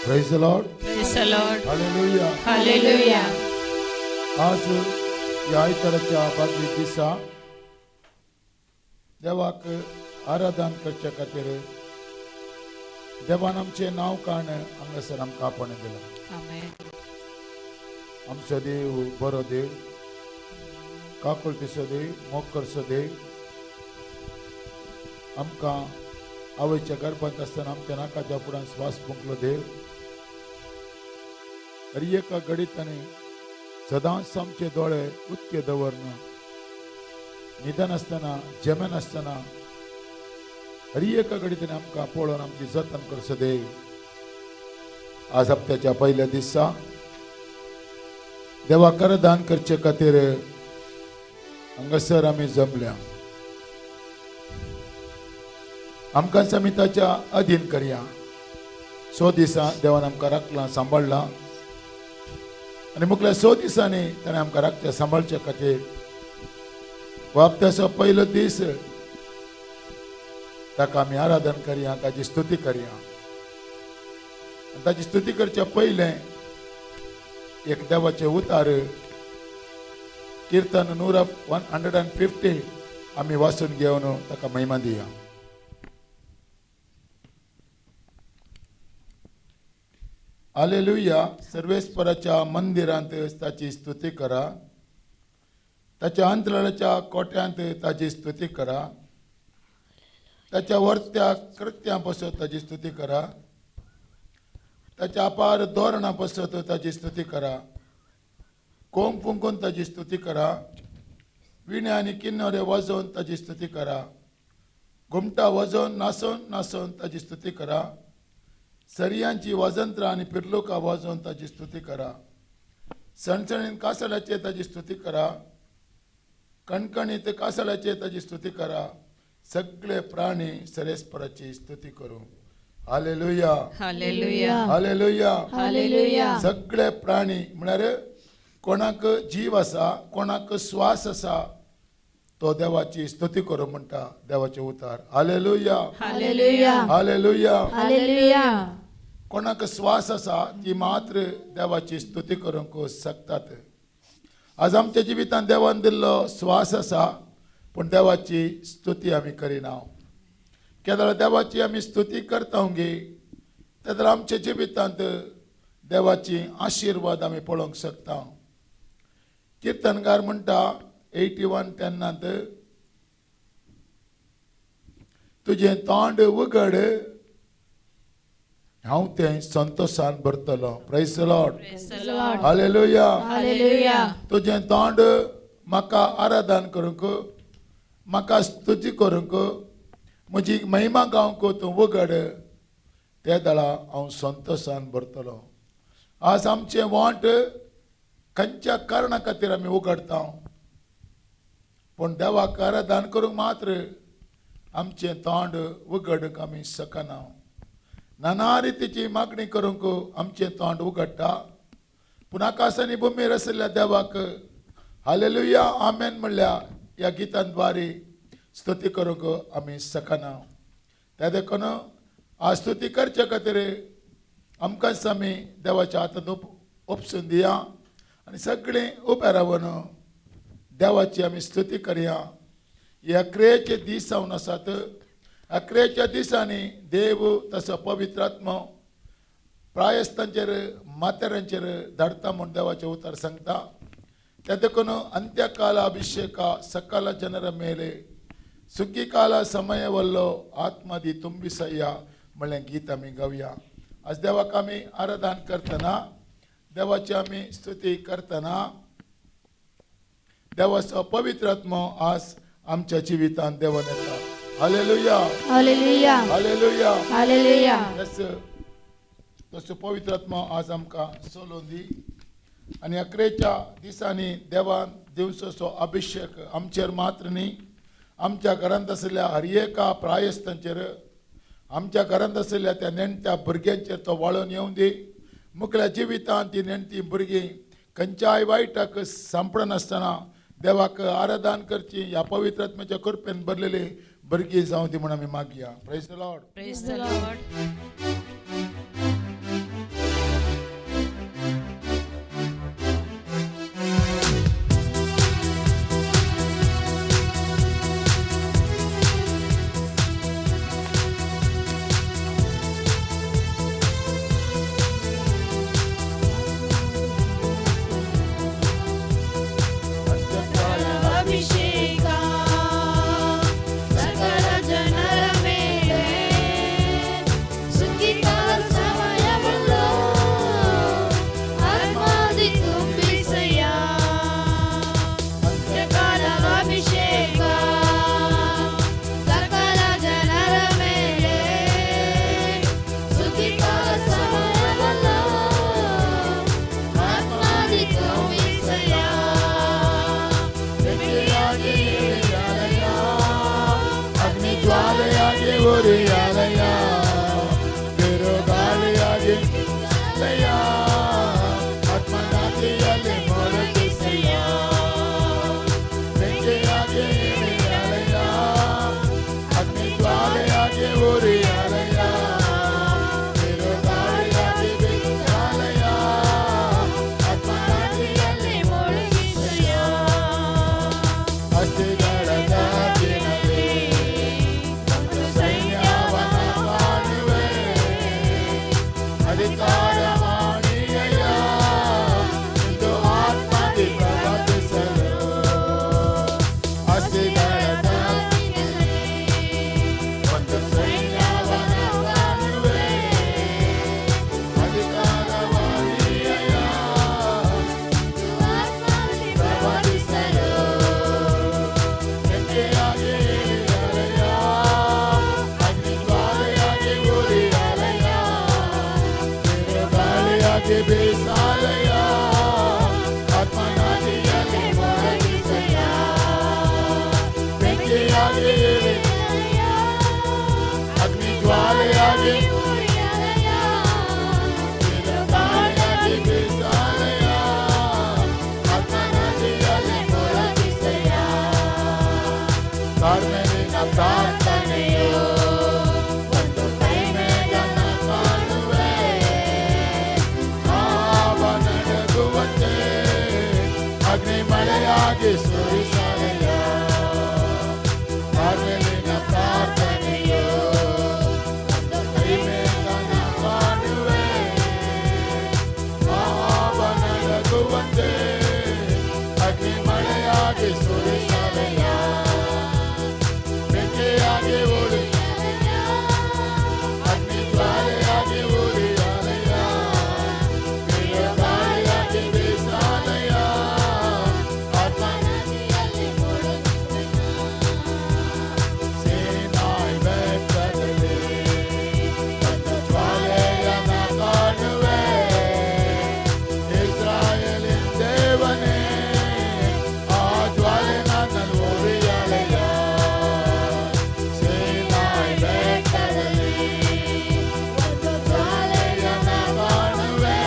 Praise the Lord. Praise the Lord. Hallelujah. Hallelujah. आज या आयताराच्या बादली दिसा देवाक आराधन करच्या खातीर देवान आमचे नाव काण हांगासर आमकां आपण दिला. Amen. आमचो देव बरो देव, काकुळतीचो देव, मोक्करचो देव. आमकां आवयच्या गर्भांत आसतना आमच्या नाकाच्या फुड्यान स्वास फुंकलो देव. हर एका घडीत आनी सदांच आमचे दोळे उक्ते दवरना, निदान आसतना जेमन आसतना हर एका घडीत आमकां पळोवन आमची जतन करचो देव. आज हप्त्याच्या पयल्या दिसा देवाक दान करचे खातीर हांगासर आमी जमल्या. आमकां समिताच्या अधीन करया. 100 दिसा देवान आमकां राखलां, सांबाळलां आनी मुखल्या 100 दिसांनी ताणें आमकां राखचे सांबाळचे खातीर हो हप्त्याचो पयलो दीस ताका आमी आराधन करया, ताची स्तुती करया. आनी ताची स्तुती करचे पयलें एक देवाचें उतार कीर्तन 150 आमी वाचून घेवन ताका महिमा दिया. हालेलुया. सर्वेस्पराच्या मंदिरांत ताची स्तुती करा, ताच्या अंतराळाच्या कोट्यांत ताची स्तुती करा, ताच्या वर्त्या कृत्यां पासत ताची स्तुती करा, ताच्या अपार धोरणां पासत ताची स्तुती करा, कोंब फुंकून ताची स्तुती करा, विणे आनी किन्नरे वाजोवन ताची स्तुती करा, घुमटां वाजोवन नाचोवन ताची स्तुती करा, सरयांची वाजंत्रां आनी पिर्लुकां वाजोवन ताची स्तुती करा, सणसणीत कासळाचेर ताची स्तुती करा, कणकणीत कासळाचेर ताची स्तुती करा. सगळे प्राणी सर्वेस्पराची स्तुती करूं. हालेलुया. Hallelujah. हालेलुया. Hallelujah. सगळे प्राणी म्हळ्यार कोणाक जीव आसा, कोणाक श्वास आसा, तो देवाची स्तुती करूं म्हणटा देवाचे उतार. हालेलुया. Hallelujah. हालेलुया. Hallelujah. कोणाक श्वास आसा ती मात्र देवाची स्तुती करूंक शकतात. आज आमच्या जिवितांत देवान दिल्लो श्वास आसा, पूण देवाची स्तुती आमी करिना. केदार देवाची आमी स्तुती करता गे तेदर आमच्या जिवितांत देवाची आशिर्वाद आमी पळोवंक शकता. कीर्तनकार म्हणटा 81:10 तुझे तोंड उगड हांव तें संतोषान भरतलो. Praise the Lord. Praise the Lord. Hallelujah. Hallelujah. तुझे तोंड म्हाका आराधन करूंक, म्हाका स्तुती करूंक, म्हजी महिमा गावंक तूं उगड, त्या दळा हांव संतोषान भरतलो. आज आमचें वांट खंयच्या कारणा खातीर आमी उगडटा, पूण देवाक आराधन करूंक मात्र आमचें तोंड उगडूंक आमी शकना. नाना रितीची मागणी करूंक आमचें तोंड उगडटा, पूण आकाश आनी भुमीर आशिल्ल्या देवाक हालेलुया आमेन म्हणल्या ह्या गितांद्वारे स्तुती करूंक आमी शकना. त्या देखून आज स्तुती करचे खातीर आमकांच आमी देवाच्या हातांत उपसून दिया आनी सगळीं उबे रावन देवाची आमी स्तुती करया. ह्या क्रियेचे दीस जावन आसात. ह्या क्रियेच्या दिसांनी देव तसो पवित्र आत्मो प्रायस्तांचेर माथेऱ्यांचेर धाडटा म्हूण देवाचे उतार सांगता. त्या देखून अंत्यकाल अभिषेका सकल ಜನರ ಮೇಲೆ ಸುಗ್ಗಿಕಾಲ ಸಮಯವಲ್ಲೋ आत्मादी ತುಂಬಿಸಯ್ಯ म्हणलें गीत आमी गावया. आज देवाक आमी आराधन करतना, देवाची आमी स्तुती करतना देवाचो पवित्र आत्मो आज आमच्या जिवितांत देवान येता. हालेलुया. Hallelujah. हालेलुया. Hallelujah. तसो पवित्र आत्मा आज आमकां सोलोवन दी आनी अकरेच्या दिसांनी देवान दिवचो अभिषेक आमचेर मात्र न्ही, आमच्या घरांत आशिल्ल्या हर एका प्रायस्तांचेर, आमच्या घरांत आशिल्ल्या त्या नेणट्या भुरग्यांचेर तो वळोवन येवं दी. मुखल्या जिवितांत ती नेणटी भुरगीं खंयच्याय वायटाक सांपडनासतना देवाक आराधन करची ह्या पवित्र आत्म्याच्या कृपेन भरलेली भुरगीं जावं दी म्हूण आमी मागया. Praise the Lord. Praise the Lord. ಉರಿಯಾಲಯ ಬಿರುಗಾಳಿಯಾಗಿ ಲಯ ಆತ್ಮನಾದಿಯಲ್ಲಿ ಮೊಳಗಿಸಯ್ಯ ಬೆಂಕಿಯಾಗಿ ಇಳಿಯಾಲಯ ಅಗ್ನಿ ಜ್ವಾಲೆಯಾಗಿ ಉರಿಯಾಲಯ ಬಿರುಗಾಳಿಯಾಗಿ ಬೀಸಾಲಯ ಆತ್ಮನಾದಿಯಲ್ಲಿ ಮೊಳಗಿಸಯ್ಯ ಅಸ್ಥಿಗಳ ದಾಗಿನಲ್ಲಿ ಒಂದು ಸೈನ್ಯವನ ಕಾಣುವೆ ಅಧಿಕಾರ ಮಾಡಿಯಯ್ಯ ಇಂದು ಆತ್ಮದಿ ಪ್ರವರ್ತಿಸಲು ಅಸ್ಥಿಗಳ ದಾಗಿನಲ್ಲಿ ಒಂದು ಸೈನ್ಯವನ ಕಾಣುವೆ ಅಧಿಕಾರ ಮಾಡಿಯಯ್ಯ ಇಂದು ಆತ್ಮದಿ ಪ್ರವರ್ತಿಸಲು ಬೆಂಕಿಯಾಗಿ ಇಳಿಯಾಲಯ ಅಗ್ನಿ ಜ್ವಾಲೆಯಾಗಿ ಉರಿಯಾಲಯ ಬಿರುಗಾಳಿಯಾಗಿ ಬೀಸಾಲಯ ಆತ್ಮನಾದಿಯಲ್ಲಿ ಮೊಳಗಿಸಯ್ಯ ಬೆಂಕಿಯಾಗಿ ಇಳಿಯಾಲಯ ಅಗ್ನಿ ಜ್ವಾಲೆಯಾಗಿ ಬಿರುಗಾಳಿಯಾಗಿ ಬೀಸಾಲಯ ಆತ್ಮನಾದಿಯಲ್ಲಿ ಮೊಳಗಿಸಯ್ಯ ಕಾರ್ಮೆಲಿನ ಪ್ರಾರ್ಥನೆಯು ಒಂದು ಕೈಮೇಘನ ಕಾಣುವೆ ಆವ ನಡುಗುವಂತೆ ಅಗ್ನಿ ಮಳೆಯಾಗಿ ಸುರಿಸಲೆಯ ಕಾರ್ಮೆಲಿನ ಪ್ರಾರ್ಥನೆಯು ಒಂದು ಕೈಮೇಘನ ಕಾಣುವೆ ಆವ ನಡುಗುವಂತೆ ಅಗ್ನಿ ಮಳೆಯಾಗಿ ಸುರಿಸಲೆಯ ಬೆಂಕಿಯಾಗಿ ಉರಿಯಾಲಯ ಅಗ್ನಿ ಜ್ವಾಲೆಯಾಗಿ ಉರಿಯಾಲಯ ಬಿರುಗಾಳಿಯಾಗಿ ಬೀಸಾಲಯ ಆತ್ಮನಾದಿಯಲ್ಲಿ ಸೇನಾಯ್ ಬೆಟ್ಟದಲ್ಲಿ ಒಂದು ಜ್ವಾಲೆಯನ್ನ ಕಾಣುವೆ ಇಸ್ರಾಯೇಲಿನ ದೇವನೇ ಆ ಜ್ವಾಲೆ ನನ್ನಲ್ಲಿ ಉರಿಯಾಲಯ ಸೇನಾಯ್ ಬೆಟ್ಟದಲ್ಲಿ ಒಂದು ಜ್ವಾಲೆಯನ್ನ ಕಾಣುವೆ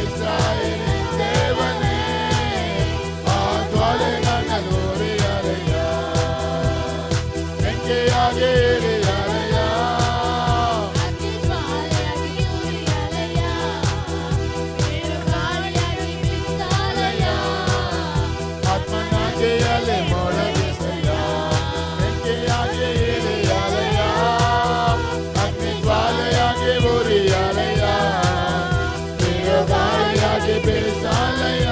ಇಸ್ರಾಯೇಲಿನ ದೇವನೇ ಆ ಜ್ವಾಲೆ ನನ್ನಲ್ಲಿ ಉರಿಯಾಲಯ ಬೆಂಕಿಯಾಗಿ ಇಳಿಯಾಲಯ ಅಗ್ನಿ ಜ್ವಾಲೆಯಾಗಿ ಉರಿಯಾಲಯ ಬಿರುಗಾಳಿಯಾಗಿ ಬೀಸಾಲಯ ಆತ್ಮನಾದಿಯಲ್ಲಿ ಮೊಳಗಿಸಯ್ಯ ಬೆಂಕಿಯಾಗಿ ಇಳಿಯಾಲಯ ಅಗ್ನಿ ಜ್ವಾಲೆಯಾಗಿ ಉರಿಯಾಲಯ ಬಿರುಗಾಳಿಯಾಗಿ ಬೀಸಾಲಯ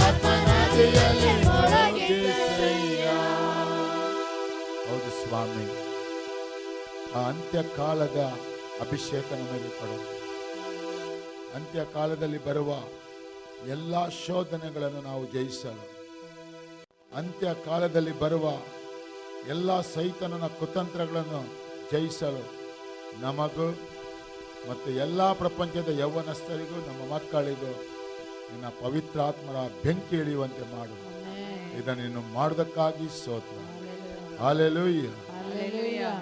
ಆತ್ಮನಾದಿಯಲ್ಲಿ ಮೊಳಗಿಸಯ್ಯ. ಹೌದು ಸ್ವಾಮಿ, ಆ ಅಂತ್ಯಕಾಲದ ಅಭಿಷೇಕ ನಮಗೆ ಕೊಡು. ಅಂತ್ಯಕಾಲದಲ್ಲಿ ಬರುವ ಎಲ್ಲ ಶೋಧನೆಗಳನ್ನು ನಾವು ಜಯಿಸಲು, ಅಂತ್ಯಕಾಲದಲ್ಲಿ ಬರುವ ಎಲ್ಲ ಸೈತನನ ಕುತಂತ್ರಗಳನ್ನು ಜಯಿಸಲು ನಮಗೂ ಮತ್ತು ಎಲ್ಲ ಪ್ರಪಂಚದ ಯೌವನಸ್ಥರಿಗೂ ನಮ್ಮ ಮಕ್ಕಳಿಗೂ ನಿನ್ನ ಪವಿತ್ರಾತ್ಮರ ಬೆಂಕಿ ಇಳಿಯುವಂತೆ ಮಾಡು. ಇದನ್ನು ನೀನು ಮಾಡೋದಕ್ಕಾಗಿ ಸ್ತೋತ್ರ. ಹಾಲೆಲೂಯ. Hallelujah.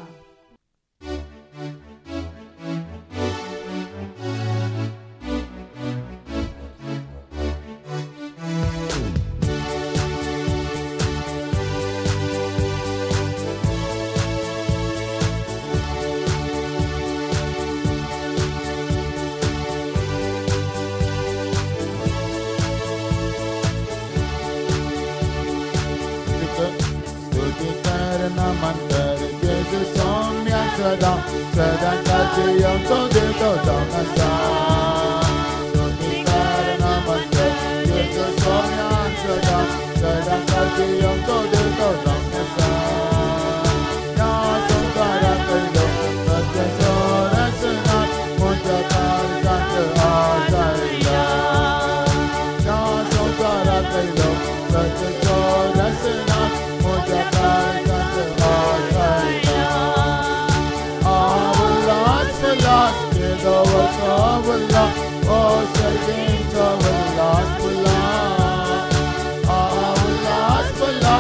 स्तुति करना मंतर जैसे सौम्य सदा सदा करते हम तो दे तो नसा. स्तुति करना मंतर जैसे सौम्य सदा सदा करते हम तो दे तो नसा. या संसार करो सत्य सोरसना मुझे काल कंठ आजाइला. या संसार करो सत्य सोरसना मुझे काल कंठ आजाइला. Tawalla, oh Sargin Tawalla, Tawalla, Tawalla,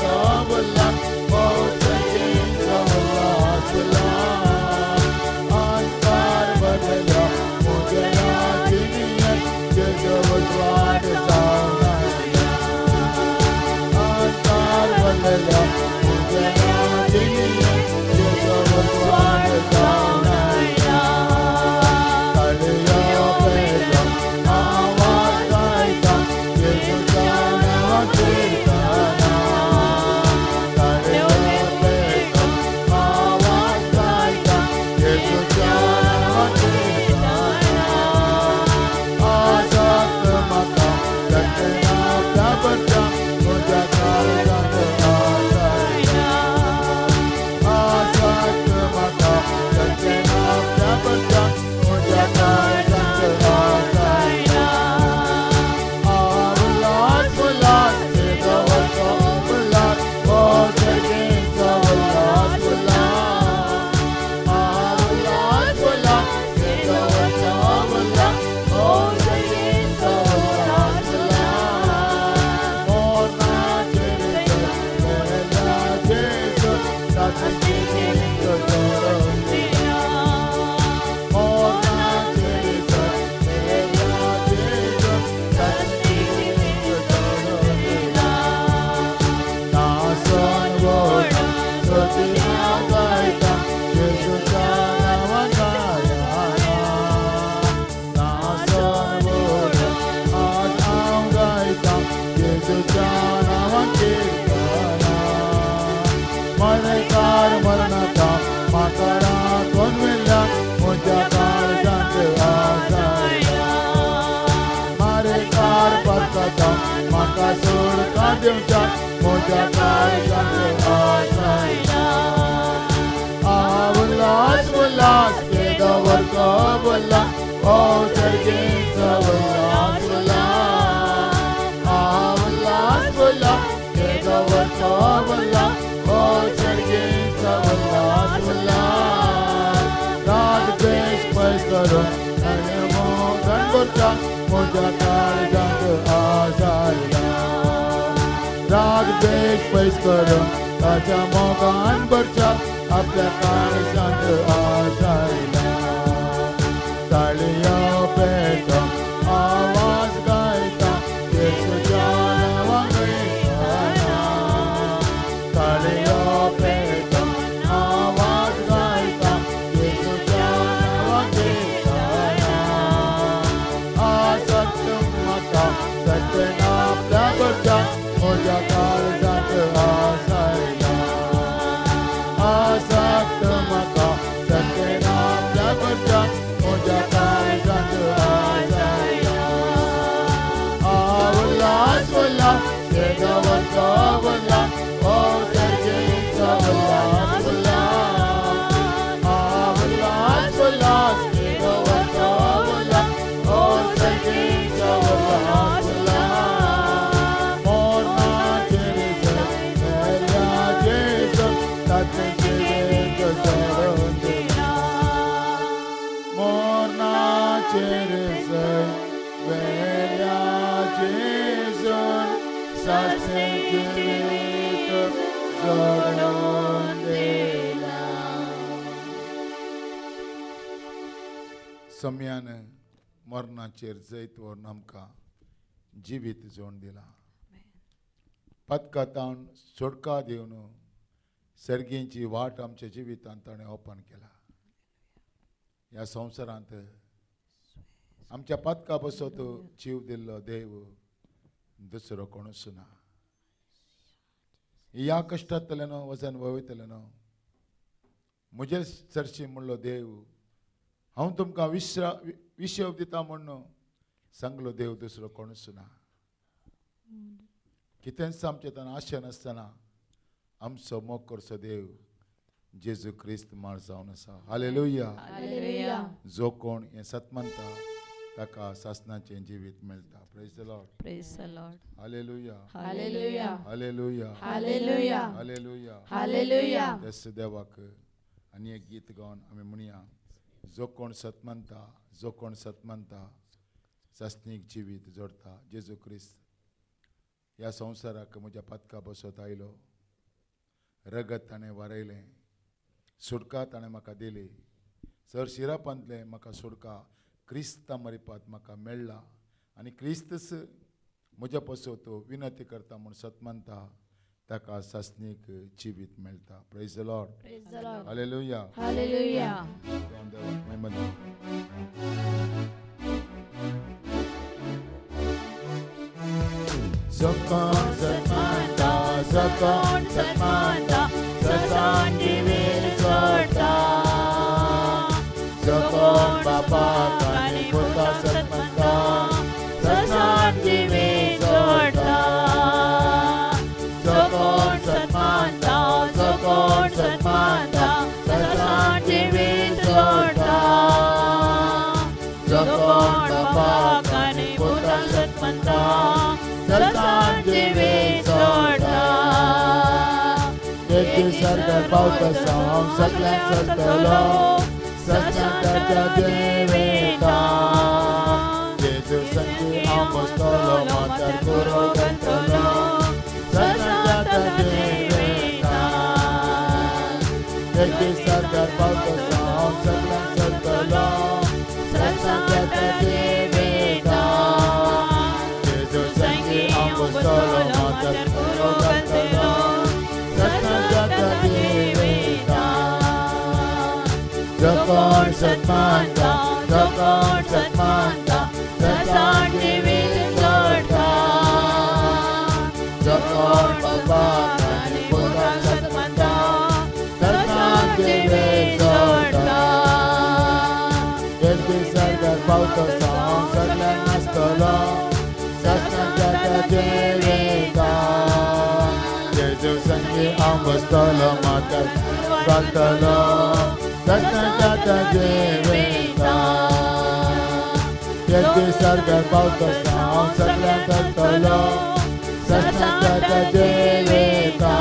Tawalla, oh Deocha मोठ्या काळजात आसायला उल्हास उल्हास केदावर का बोलला ओ सर्गीचा उल्हास उल्हास उल्हास उल्हास केदावर का बोलला ओ सर्गीचा उल्हास उल्हास राग द्वेष पैस करून गणपतचा मोठ्या काळजात आसायला राग द्वेष पैस करून ताच्या मोगांवरच्या आपल्या काळजात आसायला ताळयो पेट आवाज गायता येशूच्या नावांगयताना ताळयो पेट आवाज गायता येशूच्या नावांगयताना आसक्त म्हाका सत्तेन आपल्या बरच्या म्हज्या काळजात आसायला आसक्त म्हाका सत्तेन आपल्या बरच्या म्हज्या काळजात आसायला उल्हास उल्हास केदावर का बोलला ओ सर्गीचा उल्हास उल्हास उल्हास उल्हास केदावर का बोलला ओ सर्गीचा उल्हास उल्हास मोरनाचे वेल्या जेजू ताचे जिवेक सोडून दिला मोरनाचे वेल्या जेजून साचे जिवेक सोडून दिला सम्यान मरणाचेर जैत व्हरून आमकां जिवीत जोड दिला पदकातावन सुटका दिवन सर्गेची वाट आमच्या जिवितांत ताणें ओपन केला ह्या संवसारांत आमच्या पदका बसत जीव दिल्लो देव दुसरो कोणूच ना ह्या कश्टांतल्यान वजन वयतल्यान म्हजे चर्ची म्हणलो देव हांव तुमकां विश्व दिता म्हणून सांगलो देव दुसरो कोणूच ना कितेंच आमचे ताणें आशा नासतना आमचो मोग करचो देव जेजू क्रिस्त मार जावन आसा हालेलुया हालेलुया जो कोण हें सत म्हणटा ताका सासणाचें जिवीत मेळटा praise the Lord praise the Lord hallelujah hallelujah hallelujah hallelujah hallelujah hallelujah देस देवाक आनी एक गीत गावन आमी म्हणया जो कोण सत म्हणटा जो कोण सत म्हणटा सासणीक जिवीत जोडटा जेजू क्रिस्त ह्या संवसाराक म्हज्या पदका बसत आयलो रगत ताणें वारयलें सुटका ताणें म्हाका दिली सर शिरापांतलें म्हाका सुटका क्रिस्ता मरिपात म्हाका मेळ्ळा आनी क्रिस्तच म्हज्या पसत विनंती करता म्हूण सत म्हणटा ताका सासणीक जिवीत मेळटा praise the Lord praise the Lord hallelujah hallelujah देवाक महिमा दी. जो कोण सत म्हणटा जो कोण सत म्हणटा ससान जिवीत जोडटा जो कोण बापाक आनी पुताक सत म्हणटा ससान जिवीत जोडटा जो कोण सत म्हणटा जो कोण सत म्हणटा ससान जिवीत जोडटा जो कोण बापाक आनी पुताक सत म्हणटा ससान जिवीत जोडटा एक सरकार पावता हांव सगळ्यांक सोडटलो सत्याच्या जिवीता जेजू संगी हांव बसतलो माथ्यार कुरो घालतलो सत्याच्या जिवीता एक सरकार पावता हांव सगळ्यांक सोडटलो सत्याच्या जिवीता जेजू संगी हांव बसतलो माथ्यार कुरो घालतलो जो कोण सत म्हणटा जो कोण सत म्हणटा ससान जिवीत जोडटा जो कोण बापाक आनी पुताक सत म्हणटा ससान जिवीत जोडटा एक दीस सरकार पावता हांव सगळ्यांक नासतलो सत्याच्या जिवीता apostolo mater Bartolo Sasnata Jevita Yeti Sargar Bautasa Om Saklan Bartolo Sasnata Jevita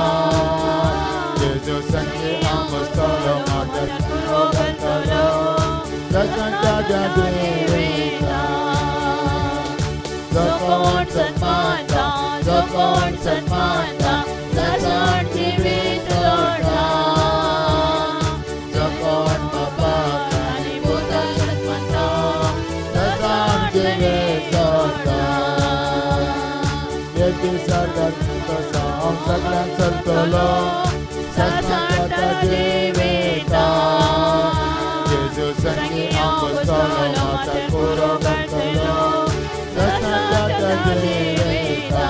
Jesus Sanki apostolo mater Bartolo Sasnata Jevita Jokon Satmanta, Jokon Satmanta, Sasan Jivitota. Jokon Bapa Kani Buddha Satmanta, Sasan Jivitota Yeti Sargar Bautasa Om Saklan Bartolo Sasnata Jevita Jesus Sanki apostolo mater Bartolo Sasnata Jevita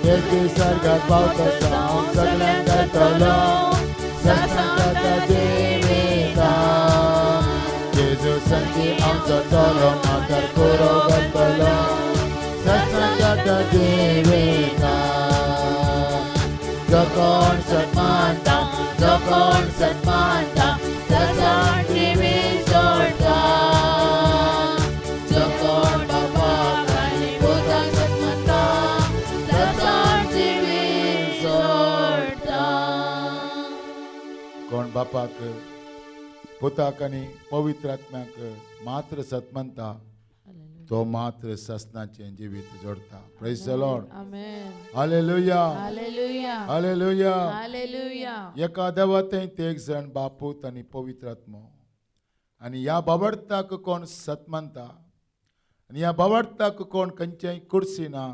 Yeti Sargar Bautasa Om Saklan Bartolo Sasnata Jevita Jesus Sanki apostolo mater Bartolo Sasnata Jevita Jokon Satmanta, Jokon Satmanta, Sasan Jivitota. Jokon Bapa Kani Buddha Satmanta, Sasan Jivitota. कोण बापाक पुताक आणि पवित्र आत्म्याक मात्र सत्मंता तो मात्र ससनाचे जिवीत जोडता praise the Lord Amen. Hallelujah Hallelujah. Hallelujah Hallelujah. एका देवातें ते एक जण बापूत आणि पवित्र आत्मो आणि या बाबडताक कोण सत्मंता आणि या बाबडताक कोण खंयचेय कुर्सी ना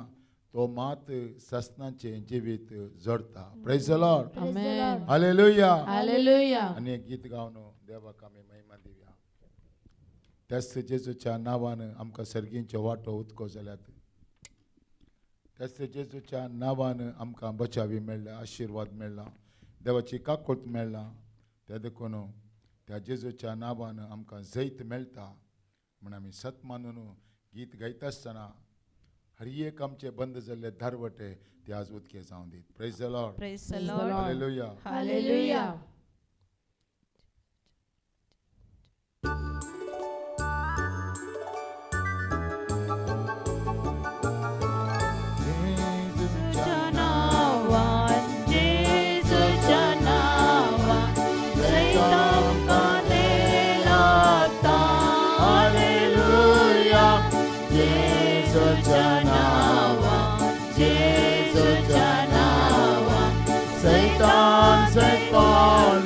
तो मात ससनाचे जिवीत जोडता praise the Lord Amen. Hallelujah Hallelujah. आणि एक गीत गावन देवाक आमी महिमा दिवया त्याच जेजूच्या नावान आमकां सर्गींचो वाटो उदको जाल्यात त्याच जेजूच्या नावान आमकां बचावी मेळ्ळा आशिर्वाद मेळ्ळा देवाची काकुळत मेळ्ळा त्या देखून त्या जेजूच्या नावान आमकां जैत मेळटा म्हण आमी सत मानून गीत गायता आसतना हर एक आमचे बंद जाल्ले दारवटे ते आज उदके जावं दीत praise the Lord Praise the Lord. Hallelujah Hallelujah. Janawan, Jesus Janawan, Satan kanelata. Hallelujah, Jesus Janawan, Jesus Janawan, Satan Satan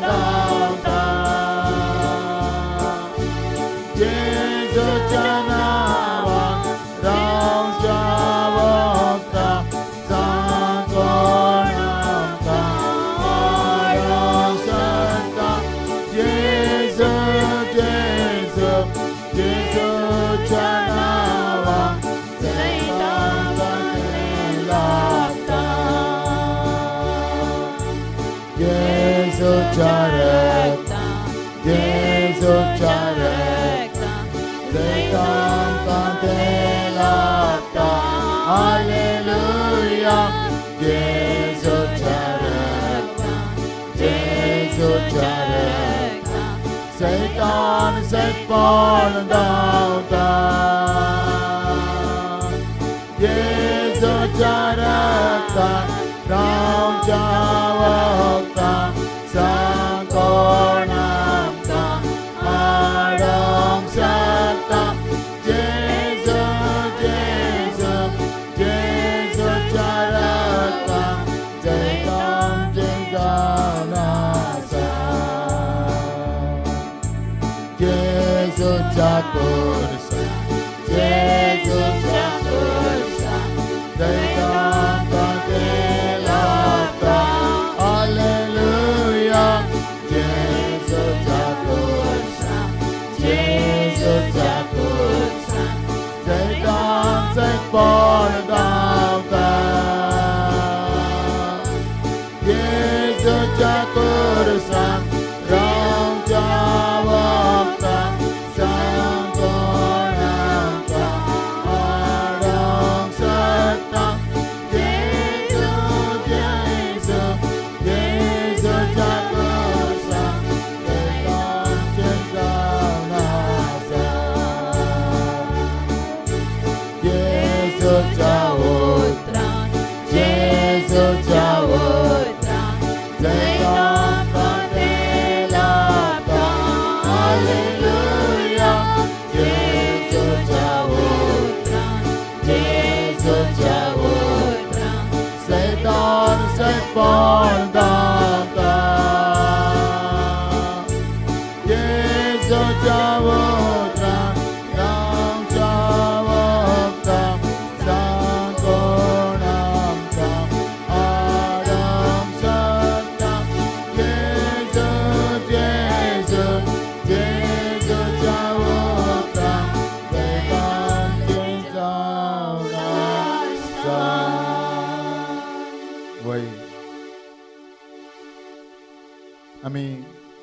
Jesus Janawan, Ram Javakta, Sankonamta, Aram Santa, Jesus, Jesus, Jesus Janawan, Satan kanelata. Jesus Jarekta, Jesus Jarekta, Satan kanelata. Hallelujah, Jesus Jarekta, Jesus Jarekta, Satan set born down. Jesus Jarekta, down Javakta, Sankonamta, Aram Santa, Jesus, Jesus, Jesus Jarekta, Satan Jinganasa, Jesus Jakursa, Jesus Jakursa, Satan kanelata. Hallelujah, Jesus Jakursa, Jesus Jakursa, Satan set born down. Jesus Jakursa, Ram Javakta, Sankonamta, जेजूच्या उतरान रावच्या वखदां सांगोन आमकां आराम सत्ता जेजू जेजू जेजूच्या उतरान देवांचे जावन आसा. वय आमी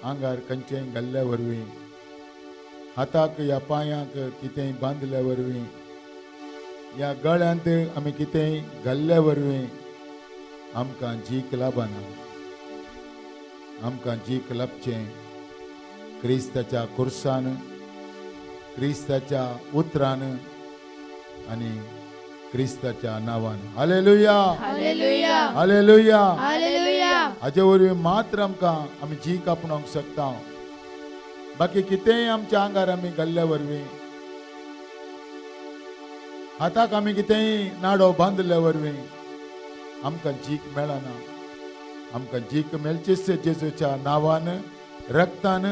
आंगार खंयचेंय घाल्ल्या वरवीं हाताक या पांयाक कितेंय बांदल्या वरवीं या गळ्यांत आमी कितेंय घाल्ल्या वरवीं आमकां जीक लाभना. आमकां जीक लाभचें क्रिस्ताच्या कुर्सान क्रिस्ताच्या उतरान आनी क्रिस्ताच्या नांवान. Hallelujah hallelujah hallelujah. हालेलुया. हाचे वरवीं मात्र आमकां आमी जीक आपणावंक शकता. बाकी कितेंय आमच्या आंगार आमी घाल्ल्या वरवीं हाताक आमी कितेंय नाडो बांदल्या वरवीं आमकां जीक मेळना. आमकां जीक मेळचीच जेजूच्या नांवान रक्तान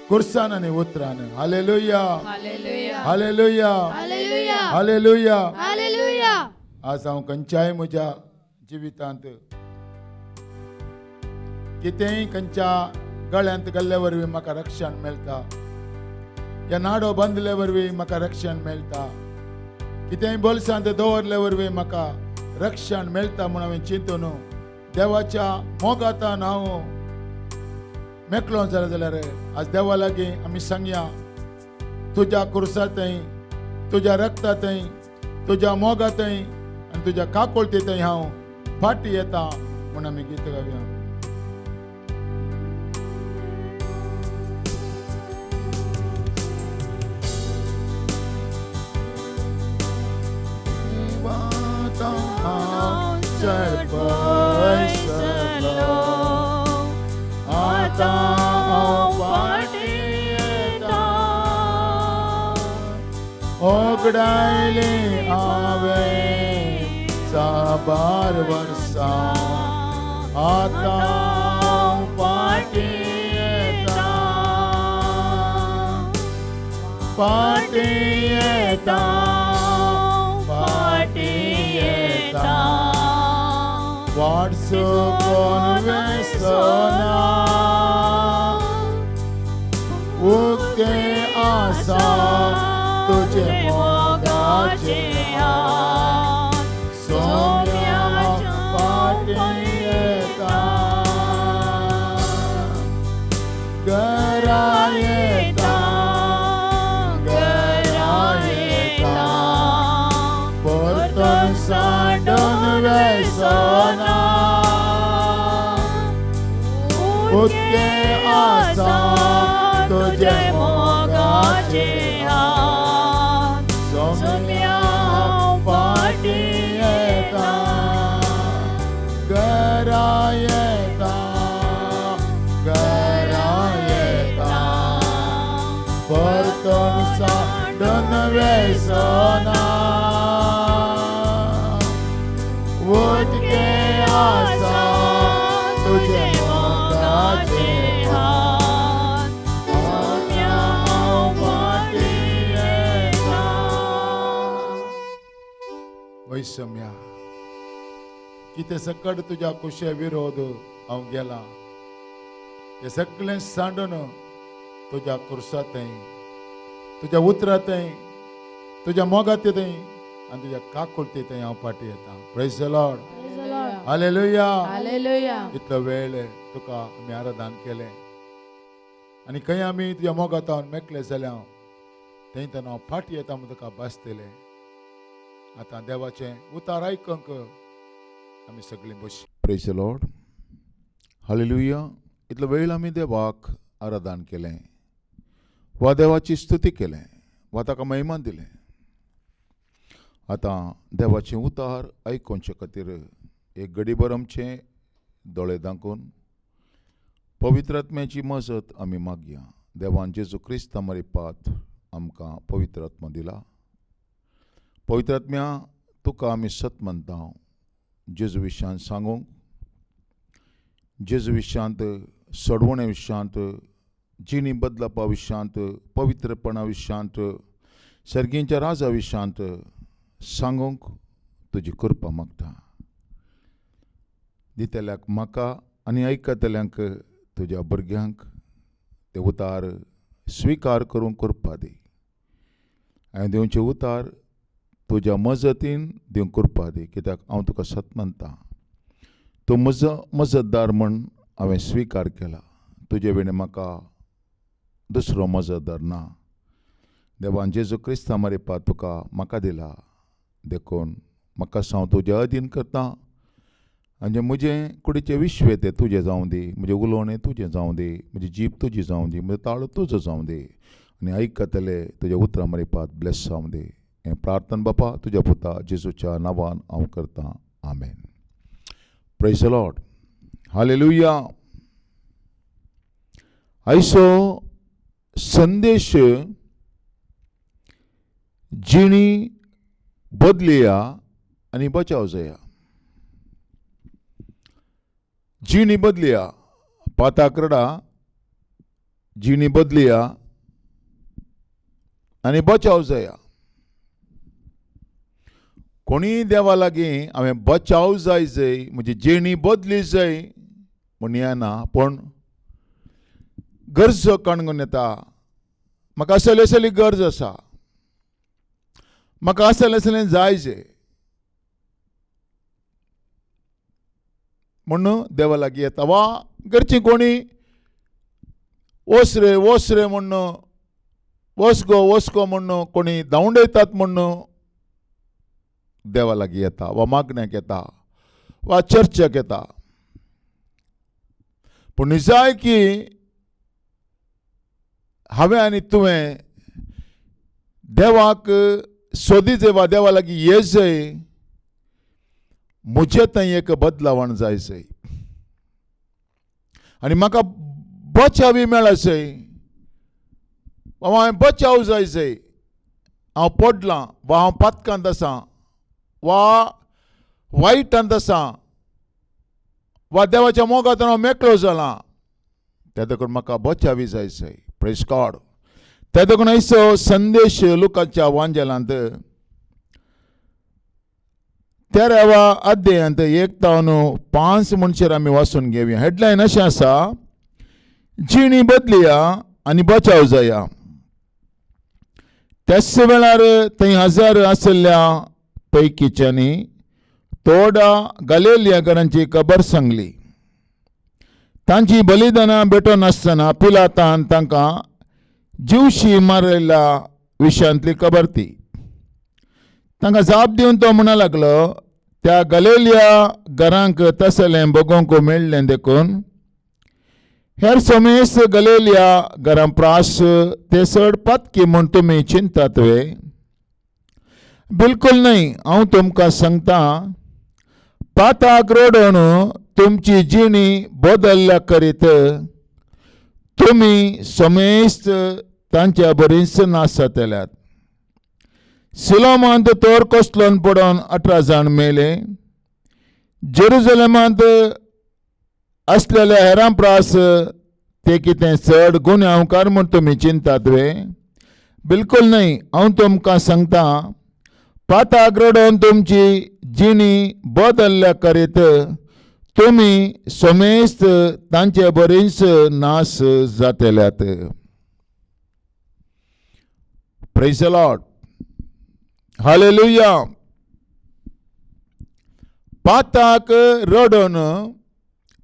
कुर्सान आनी उतरान. Hallelujah hallelujah hallelujah hallelujah hallelujah. Hallelujah. आज हांव खंयच्याय म्हज्या जिवितांत कितेंय खंयच्या गळ्यांत घाल्ल्या वरवीं म्हाका रक्षण मेळटा. या नाडो बांदल्या वरवीं म्हाका रक्षण मेळटा. कितेंय बोल्सांत दवरल्या वरवीं म्हाका रक्षण मेळटा म्हूण हांवें चिंतून देवाच्या मोगातान हांव मेकलो जाल्यार आज देवा लागीं आमी सांगया तुज्या कुर्सांतय तुज्या रक्तांतय तुज्या मोगांतय आनी तुज्या काकुळटींतय हांव फाटी येता म्हूण आमी गीत गावया. आता ओगडायले हांवें साबार वर्सां आता फाटी येता फाटी येता फाटी येता. वाटसो कोण वेसना उक्ते आसा तुझे मोगाचे हात सोम्या फाटी येता घरा येता घरा येता परतून सांडून वेसना उक्ते आसा तुझे मोगाचे हात सोम्या फाटी येता घरा येता घरा येता परतून सांडून वेसना उक्ते आसा तुझे मोगाचे हात सोम्या फाटी येता. वैषम्या कितें सकट तुज्या कुशे विरोध हांव गेला हे सगळें सांडून तुज्या कुर्सांतय तुज्या उतरांतय तुज्या मोगांतय आनी तुज्या काकुळटींतय हांव फाटी येता. Praise the Lord. Hallelujah hallelujah. इतलो वेळ तुका आमी आराधन केलें आनी खंय आमी तुज्या मोगातान मेकले जाल्यार थंय तेन्ना हांव फाटी येता म्हूण तुका भासतलें. आतां देवाचें उतार आयकूंक आमी सगळीं बस. Praise the Lord. हालेलुया. इतलो वेळ आमी देवाक आराधन केलें वा देवाची स्तुती केलें वा ताका महिमान दिलें. आतां देवाचें उतार आयकोवचे खातीर एक घडीभर आमचे दोळे धांकून पवित्र आत्म्याची मजत आमी मागया. देवान जेजू क्रिस्त मरिपात आमकां पवित्र आत्मा दिला. पवित्र आत्म्या तुका आमी सत म्हणटा जेजू विशयांत सांगूंक जेजू विशयांत सोडवणे विशयांत जिणी बदलपा विशांत पवित्रपणा विशांत सर्गींच्या राजा विशांत सांगूंक तुजी कृपा मागता. दितल्याक म्हाका आनी आयकतल्यांक तुज्या भुरग्यांक ते उतार स्विकार करूंक कृपा दी. हांवें दिवचे उतार तुज्या मजतीन दिवंक कृपा दी, कित्याक हांव तुका सत म्हणटा, तूं म्हजो मजतदार म्हूण हांवें स्विकार केला. तुजे वेळी म्हाका दुसरो मजतदार ना. देवान जेजू क्रिस्ता मरेपा तुका म्हाका दिला, देखून म्हाका हांव तुजें अधीन करता. आनी म्हजें कुडीचें विश्व तें तुजें जावं दी, म्हजें उलोवणें तुजें जावं दी, म्हजी जीब तुजी जावं दी, म्हजो ताळो तुजो जावं दी, आनी आयकतले तुज्या उतरां मरेपात ब्लेस जावं दी. हें प्रार्थना बापा तुज्या पुता जेजूच्या नांवान हांव करतां. Amen. Praise the Lord. Hallelujah. आयचो संदेश जिणी बदलिया आनी बचाव जाया. जिणी बदलिया, पाताक रडा, जिणी बदलिया आनी बचाव जाया. कोणी देवा लागीं हांवें बचाव जाय म्हजी जिणी बदली जाय म्हूण येना, पूण गरज कणगून येता. म्हाका असली गरज आसा, म्हाका असलें जाय म्हणून देवा लागीं येता. वा घरचीं कोणी वस रे म्हणून, वस गो म्हणून कोणी धांवडयतात म्हणून देवा लागीं येता, वा मागण्याक येता, वा चर्चेक येता. पूण जाय की हांवें आनी तुवें देवाक सोदी जाय, वा देवा लागीं ये जाय. म्हजें थंय एक बदलावण जाय आनी म्हाका बचावी मेळा जाय, वा हांवें बचाव जाय. हांव पडलां, वा हांव पातकांत आसां, वा वायटांत आसां, वा देवाच्या मोगांतून हांव मेकळो जालां, त्या देखून म्हाका बचावी जाय. Praise God. त्या देखून आयचो संदेश लुकाच्या वांजेलांत 13व्या अध्यायांत 1 ते 5 म्हणसर आमी वाचून घेवया. हेडलायन अशें आसा, जिणी बदलिया आनी बचाव जाया. त्याच वेळार थंय हजर आशिल्ल्या पैकीच्यांनी थोड्या गलिलिया घरांची खबर सांगली. तांची बलिदानां भेटोनासतना पिलातान तांकां जीवशी मारिल्ल्या विशयांतली खबर दी. तांकां जाप दिवन तो म्हणूंक लागलो, त्या गलिलिया घरांक तसलें बगोवंक मेळ्ळें देखून हेर समेस गलिलिया घरां प्रास ते चड पातकी म्हूण तुमी चिंतात वे? बिलकूल न्हय. हांव तुमकां सांगता, पाताक रडोवन तुमची जिणी बदल्ल्या करीत तुमी समेस्त तांच्या बरींच नाश जातल्यात. सिलोमांत तोर कोसलोन पडोवन 18 जाण मेले. जेरुसलेमांत असलेल्या हेरां प्रास ते कितें चड गुन्यांवकार म्हूण तुमी चिंतात वे? बिलकूल न्हय. हांव तुमकां सांगता, पाताक रडोवन तुमची जिणी बदल्ल्या करीत तुमी समेस्त तांचे बरींच नाश जातल्यात. Praise the Lord. हालेलुया. पाताक रडोवन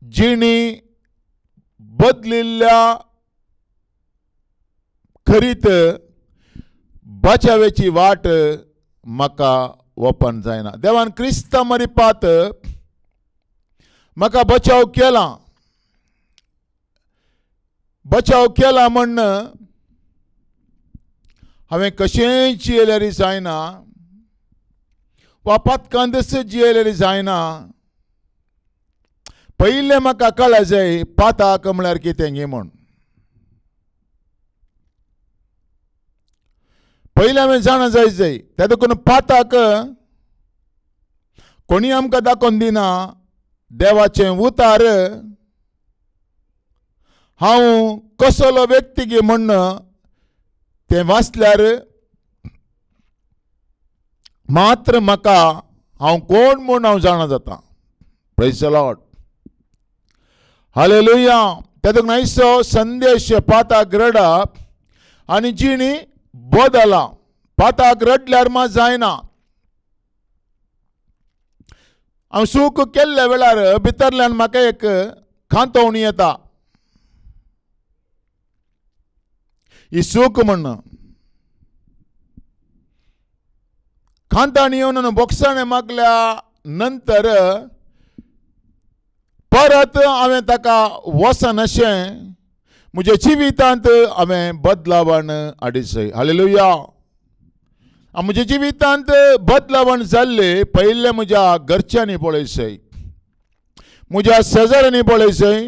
जिणी बदलिल्ल्या खरीत बचावेची वाट म्हाका वचपाक जायना. देवान क्रिस्ता मरिपात म्हाका बचाव केला म्हण हांवें कशेंय जियेल्यार जायना, वा पातकांतच जियेल्यार जायना. पयलें म्हाका कळ्ळें जाय पाताक म्हळ्यार कितें गे म्हूण. पयलें हांवें जाणा जाय. त्या देखून पाताक कोणी आमकां दाखोवन दिना. देवाचें उतार हांव कसलो व्यक्ती गे म्हणणं तें वाचल्यार मात्र म्हाका हांव कोण म्हूण हांव जाणा जाता. Praise the Lord. हालेलुया. तेदूक नायसो संदेश पाताक रडा आनी जिणी बदला. पाताक रडल्यार मात जायना. हांव सूख केल्ल्या वेळार भितरल्यान म्हाका एक खांतवणी येता. ही सूख म्हणणं खांताणी येवन बोक्साणें मागल्या नंतर परत हांवें ताका वसन अशें म्हज्या जिवितांत हांवें बदलावण हाडिसय. हालेलुया. म्हज्या जिवितांत बदलावण जाल्ले पयले म्हज्या घरच्यांनी पळयसय, म्हज्या शेजाऱ्यांनी पळयसय,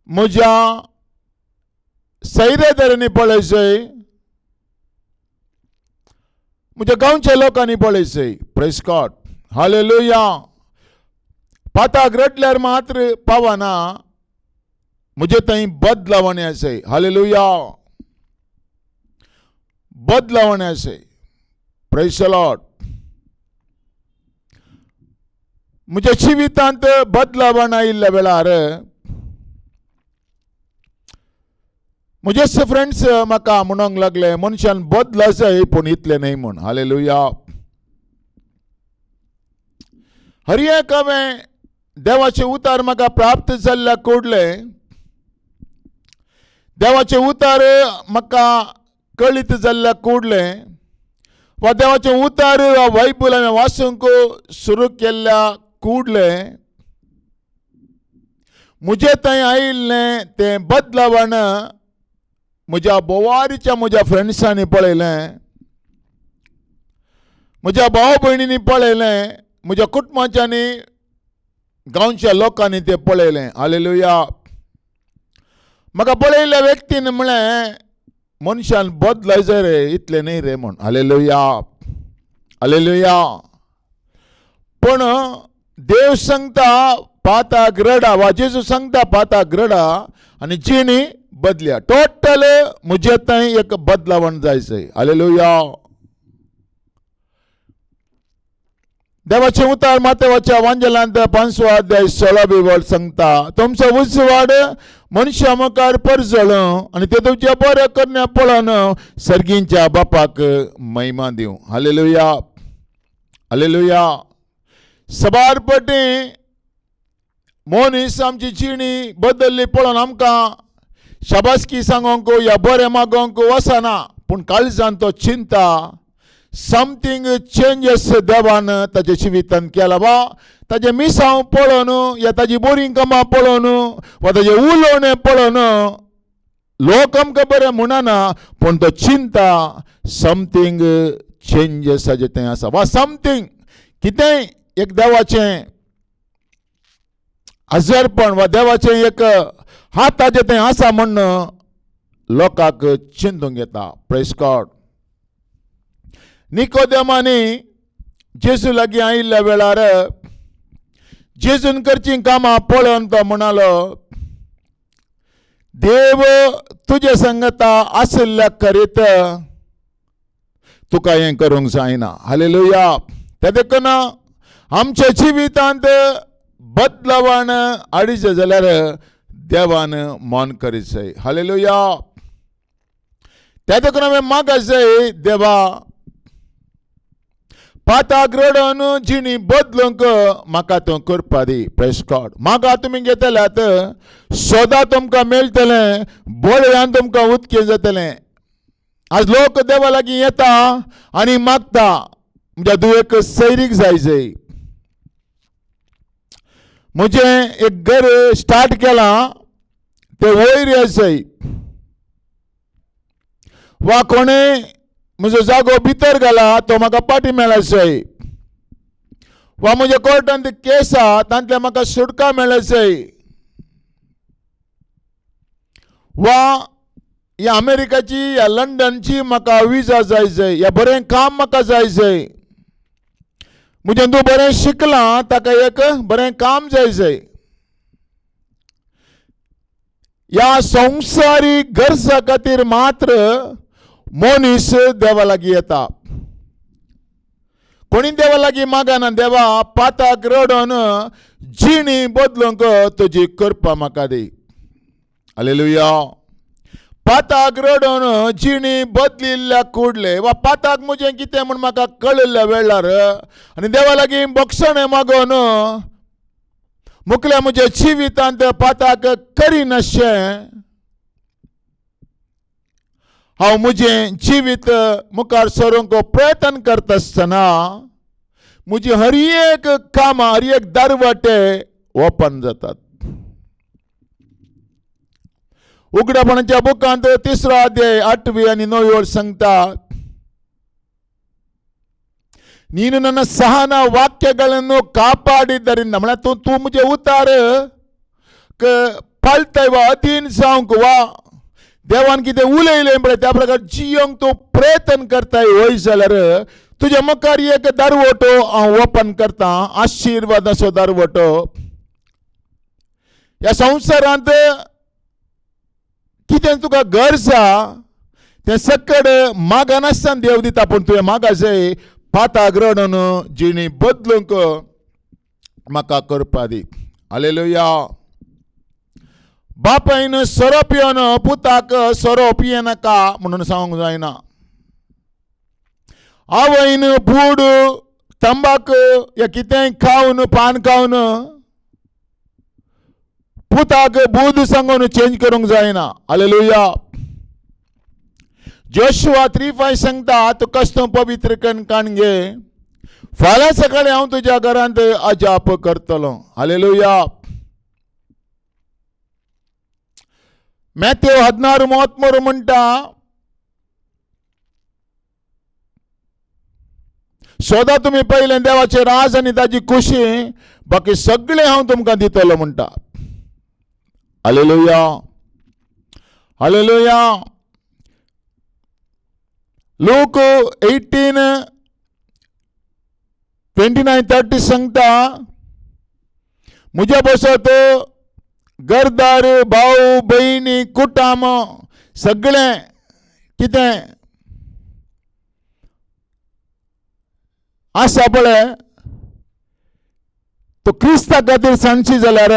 म्हज्या सैरेदारांनी पळयसय, म्हज्या गांवच्या लोकांनी पळयसय. Praise God. हालेलुया. पाताक रडल्यार मात्र पावना, म्हजे थंय बदलावणी आसय. हालेलुया. बदलावणी आसय. Praise the Lord. म्हज्या जिवितांत बदलावण आयिल्ल्या वेळार म्हजेच फ्रेंड्स म्हाका म्हणूंक लागले मनशान बदला जाय पूण इतलें न्हय म्हूण. हालेलुया. हर एक हांवें देवाचे उतार म्हाका प्राप्त जाल्ल्या कोडले देवाचे उतार म्हाका कळीत जाल्ल्या कोडले वा देवाचे उतार वा बायबल हांवें वाचूंक सुरू केल्ल्या कोडले म्हजे थंय आयिल्लें तें बदलावण म्हज्या बोवारीच्या म्हज्या फ्रेंड्सांनी पळयलें, म्हज्या भाव भयणींनी पळयलें, म्हज्या कुटुंबाच्यांनी गांवच्या लोकांनी तें पळयलें. हालेलुया. म्हाका पळयल्ल्या व्यक्तीन म्हळें मनशान बदलाय जाय रे, इतलें न्हय रे म्हूण. हालेलुया. हालेलुया. पूण देव सांगता पाताक रडा वा जेजू सांगता पाताक रडा आनी जिणी बदल्या. टोटल म्हजे थंय एक बदलावण जायचंय. हालेलुया. देवाचे उतार मातेवाच्या वांजलांत 5 अध्याय 16 वड सांगता तुमचो उजवाड मनशा मुखार परजळो आनी ते तुमच्या बरें करण्या पळोवन सर्गींच्या बापाक महिमा दिवं. हालेलुया. हालेलुया. सबारपटी मोनीस आमची जिणी बदलली पळोवन आमकां शाबासकी सांगोंक या बरें मागोंक वचना पूण काळजांत तो चिंता समथींग चेंजीस देवान ताच्या जिवितांत केला वा ताजे मिसांव पळोवन या ताजी बरीं कामां पळोवन वा ताजे उलोवणें पळोवन लोक आमकां बरें म्हणना पूण तो चिंता समथींग चेंजीस ताजे थंय आसा वा समथींग कितेंय एक देवाचें हजरपण वा देवाचें एक हात ताजे थंय आसा म्हण लोकांक चिंतूंक येता. Praise God. निकोदेमानी जेजू लागीं आयिल्ल्या वेळार जेजून करचीं कामां पळोवन तो म्हणालो देव तुजे संगता आशिल्ल्या करीत तुका हें करूंक जायना. हालेलुया. ते देखून आमच्या जिवितांत बदलावण हाडिचें जाल्यार देवान मन करीचय. हालेलुया. त्या देखून हांवें मागसय देवा पाताक रडोवन जिणी बदलूंक म्हाका तूं करपा दी. Praise God. म्हाका तुमी घेतल्यात सोदा तुमकां मेळटलें, बोळ्यान तुमकां उदकें जातलें. आज लोक देवा लागीं येता आनी मागता म्हणजे दुयेक सैरीक जायचय. म्हजें एक घर स्टार्ट केलां तें वयर आसय वा कोणें म्हजो जागो भितर घाला तो म्हाका पाटी मेळासय वा म्हज्या कोर्टांत केस आहा तांतल्या म्हाका सुटका मेळासय वा ह्या अमेरिकाची ह्या लंडनची म्हाका विजा जायचय, ह्या बरें काम म्हाका जायचय, म्हणजे तूं बरें शिकलां ताका एक बरें काम जायचय. या संसारी गरजा खातीर मात्र मनीस देवा लागीं येता. कोणी देवा लागीं मागना. देवा पाताक रडोन जिणी बदलूंक तुजी कृपा म्हाका दी. हालेलुया. पाताक रडोन जिणी बदलिल्ल्या कुडले वा पाताक म्हजें कितें म्हूण म्हाका कळिल्ल्या वेळार आनी देवा लागीं बक्षणे मागोन मुखल्या म्हज्या जिवितांत पाताक करीन अशें हांव म्हजें जिवीत मुखार सरोंक प्रयत्न करता आसतना म्हजी हर एक कामां हर एक दरवाटे ओपन जातात. उगडापणाच्या बुकांत 3रो अध्याय 8वी आनी 9वी वळ सांगता, ನೀನು ನನ್ನ ಸಹನ ವಾಕ್ಯಗಳನ್ನು ಕಾಪಾಡಿದ್ದರಿಂದ तू मुझे उतार पाळताय वा अधीन जावंक वा देवान कितें उलयलें पळय त्या प्रकार जियोंक तूं प्रयत्न करताय वय जाल्यार तुज्या मुखार एक दरवटो हांव ओपन करता. आशिर्वादाचो दरवटो. ह्या संवसारांत कितें तुका गरजा तें सकड मागनासतना देव दिता. पूण तुवें मागा जाय पाताक रडोन जिणी बदलूंक म्हाका करपा दी. हालेलुया. बापायन सोरो पियोन पुताक सोरो पियेनाका म्हणून सांगूंक जायना. आवयन बूड तंबाकू या कितेंय खावन पान खावन पुताक बूद सांगून चेंज करूंक जायना. हालेलुया. जोशुआ 3:5 सांगता, तूं कस्तो पवित्र कण घे, फाल्यां सकाळीं हांव तुज्या घरांत अजाप करतलो. हालेलुया. मॅथ्यू 16:33 म्हणटा, सोदा तुमी पयलें देवाचें राज आनी ताची खुशी, बाकी सगळें हांव तुमकां दितलो म्हणटा. हालेलुया. हालेलुया. लूक 18:29-30 सांगता, म्हज्या बसत घरदार भाऊ बहिणी कुटुंब सगळें कितें आसा पळय तो क्रिस्ता खातीर सांडची जाल्यार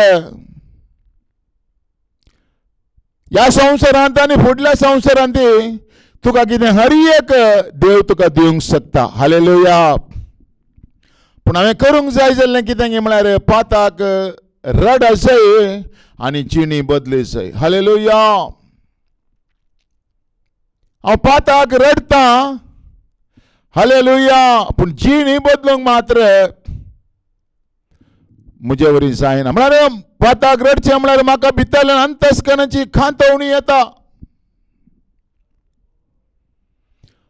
ह्या संवसारांत आनी फुडल्या संवसारांत तुका कितें हर एक देव तुका दिवंक शकता. हालेलुया. पूण हांवें करूंक जाय जाल्लें कितें म्हळ्यार पाताक रड जाय आनी जिणी बदली जाय. हालेलुया. हांव पाताक रडता. हालेलुया. पूण जिणी बदलूंक मात्र म्हजे वरी जायना. म्हळ्यार पाताक रडचें म्हळ्यार म्हाका भितरल्यान अंतस्करणाची खांतवणी येता.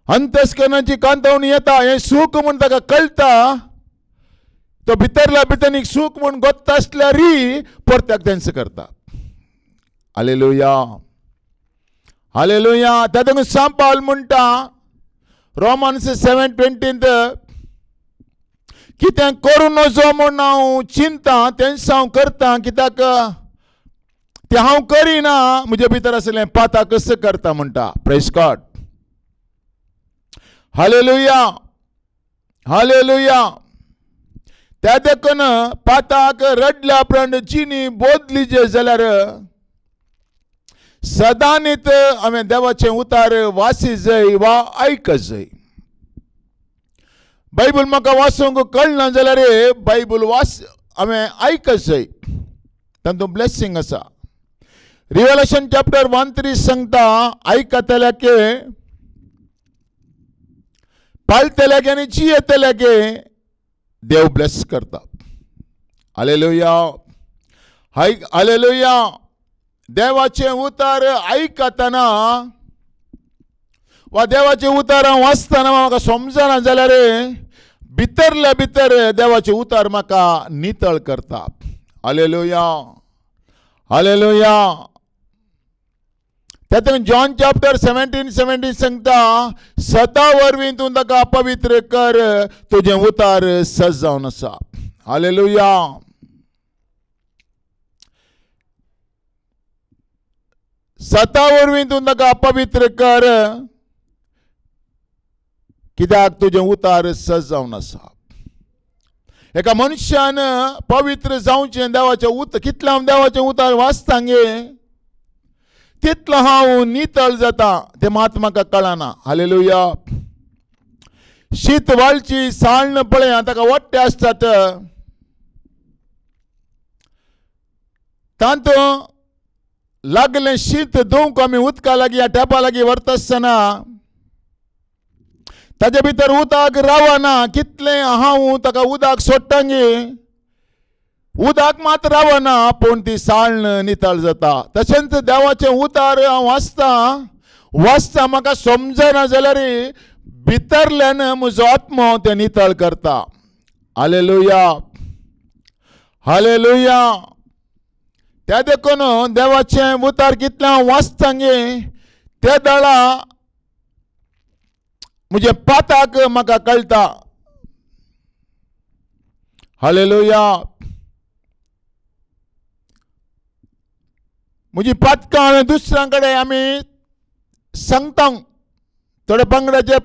अंतस्करणाची कांतवणी येता. हें सूख म्हूण ताका कळटा. तो भितरल्या भितर एक सूख म्हूण गोत्ता आसल्यारय परत्याक तेंच करता. हालेलुया. हालेलुया. तातूंत सांत पावल म्हणटा रोमन्स 7:20 कितें करूं नजो म्हूण हांव चिंता तेंच हांव करता, कित्याक तें हांव करिना म्हजे भितर आसलें पाताक कसो करता म्हणटा. Praise God. हालेलुया. हालेलुया. त्या देखून पाताक रडल्या उपरांत जिणी बोदली जे जाल्यार सदांच हांवें देवाचें उतार वासी जाय वा आयक जाय. बायबल म्हाका वाचूंक कळना जाल्यार बायबल हांवें आयक जाय. तातूंत ब्लेसिंग आसा. रिव्हेलेशन चॅप्टर 1:3 सांगता, आयकतल्याके पाळतल्याके आनी जियेतल्याके देव ब्लेस करता. हालेलुया. हालेलुया. देवाचें उतार आयकतना वा देवाचें उतार हांव वाचतना म्हाका समजना जाल्यार भितरल्या भितर देवाचें उतार म्हाका नितळ करता. हालेलुया. हालेलुया. तातूंत जॉन चॅप्टर 17:17 सांगता, सदा वरवीं तूं ताका पवित्र कर, तुजें उतार सजावन आसा. हालेलुया. स्वता वरवीं तूं ताका अपवित्र कर, कित्याक तुजें उतार सजावन आसा. एका मनशान पवित्र जावचें देवाचें उतर, कितलें हांव देवाचें उतार वाचतां गे तितलो हांव नितळ जाता तें मात म्हाका कळना. हालेलुया. शीत वाळची साळण पळय ताका वट्टे आसतात, तांतूं लागलें शीत धुवंक आमी उदका लागीं या टॅपा लागीं व्हरता आसतना ताचे भितर उदक रावना. कितलें हांव ताका उदक सोडटां गे उदक मात रावना, पूण ती साळण नितळ जाता. तशेंच देवाचें उतार हांव वाचता म्हाका समजना जाल्यार भितरल्यान म्हजो आत्मो तें नितळ करता. हालेलुया. हालेलुया. त्या देखून देवाचें उतार कितलें हांव वाचतां गे त्या दाळा म्हजे पाताक म्हाका कळटा. हालेलुया. म्हजी पातकां हांवें दुसऱ्यां कडेन आमी सांगता. थोडे पंगडाचे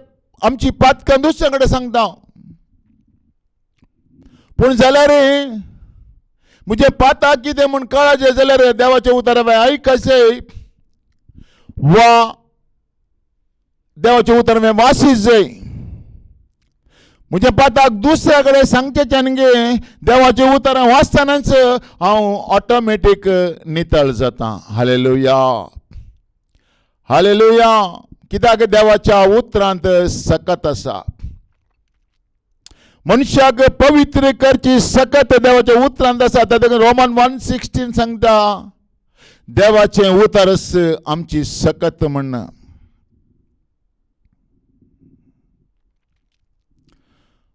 आमची पातकां दुसऱ्या कडेन सांगता, पूण जाल्यार म्हजे पाताक कितें म्हूण कळचें जाल्यार देवाचें उतार हांवें आयकचें वा देवाचें उतार हांवें वाचीत जाय. म्हज्या पाताक दुसऱ्या कडेन सांगचें न्ही, देवाचें उतार वाचतनाच हांव ऑटोमॅटीक नितळ जाता. हालेलुया. हालेलुया. कित्याक देवाच्या उतरांत सकत आसा. मनशाक पवित्र करची सकत देवाच्या उतरांत आसा. ताका रोमन 1:16 सांगता देवाचें उतारच आमची सकत म्हण.